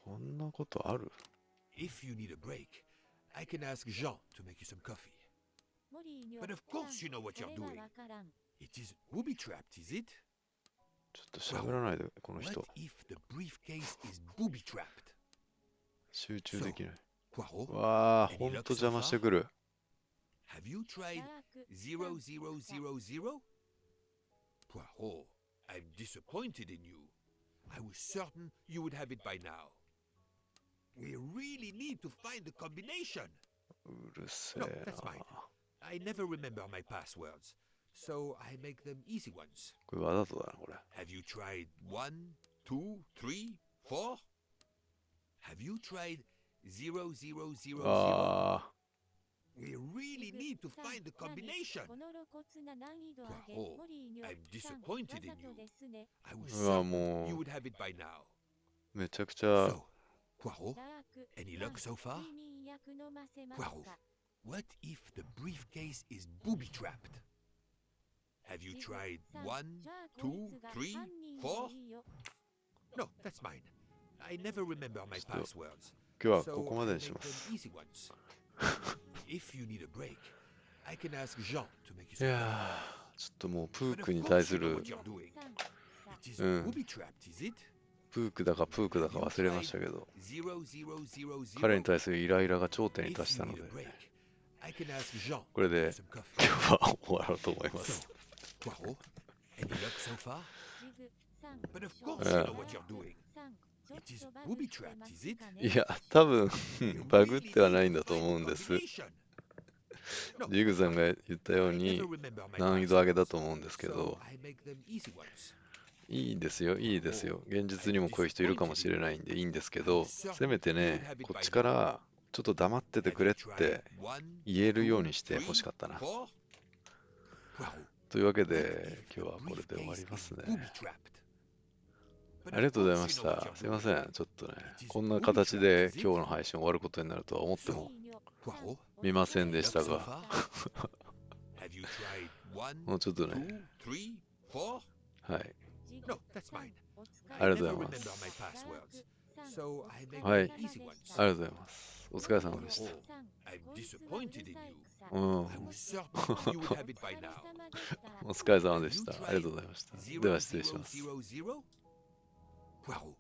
そんなことある？ If you need a break, I can ask Jean to make you some coffee. モリーニョ But of course you know what you're doing. It is booby-trapped, is it? ちょっと喋らないで、この What 人。 if the briefcase is booby-trapped? 集中できない。 Poirot, わあ、 any ほん luck と so 邪魔して far? くる。 Have you tried 0000? Poirot, I'm disappointed in you. I was certain you would have it by now. We really need to find the combination. うるせ No, え that's な。 fine. I never remember my passwords, so I make them easy ones. これわざとだな、これ。 Have you tried 1, 2, 3, 4? Have you tried 0000? ああ、 We really need to find the combination. この露骨な難易度上げ、 Poirot, モリーニョ I'm さん、 disappointed in わざと you. ですね。 I was うわ、 certain も you う、 would have it by now. めちゃくちゃ、 So, Poirot, ダーク any さん luck so far? 睡眠薬飲ませますか Poirot, what if the briefcase is booby-trapped? Have you ジグ tried さん 1, じゃあこい 2, つが 3, 犯人 4? でいいよ No, that's mine. I never remember my Still. passwords, 今日はこ so こま I で make にし them ます。 easy ones. If you need a break, I can ask Jean to make you い some や coffee. ー、ちょっともうプ But ー of クに course 対 you す know る what you're doing. さん It is Mm. booby-trapped, is it? プークだかプークだか Have you 忘れま tried したけど、 0000? 彼に対するイライラが頂点に If 達した you の need で、 a break, I can ask Jean これ to make で you some coffee. 今日は終わろうと思いま So, す。 Poirot, any luck so far? ジグさん But of ショー course you know what ダ you're ーク doing. さんちょっ It is とバグって booby-trapped, ま is す it? かねいや、多分 We バグっ really ては need ないん to だと find 思うん the です。 combination. No, ジグ that's さん fine. が言ったよう I に never remember my 難易度上げだ passwords, と思うんですけ so ど、 I make them easy ones. いいですよ、いいですよ。現実にもこういう人いるかもしれないんでいいんですけど、せめてね、こっちからちょっと黙ってて Have く you れっ tried て 1, 言えるよう 2, にしてほしかったな。 3, 4? Poirot, というわけ what で、 if 今日 the はこれで終わり briefcase ま is すね。 booby-trapped? But ありが of とうござい course ま you し know what た。 you're すいま doing. せん。ちょっとね、 It is こんな形で booby-trapped, is it? 今日の配信終わることになるとは思っても Poirot, 見ません any で luck した so が、 far? Have you tried 1, もうちょっとね、 2, 3, 4? はい。ジグ No, that's さん mine. お疲 I れ ありがとう never ございます remember my passwords, so I make はい them easy ones. ありがとうございます。お疲れ様でした。 I'm disappointed in you. うん。 I was certain you would have it by now. お疲れ様でした。ありがとうございました。では失礼します。 0000? Poirot,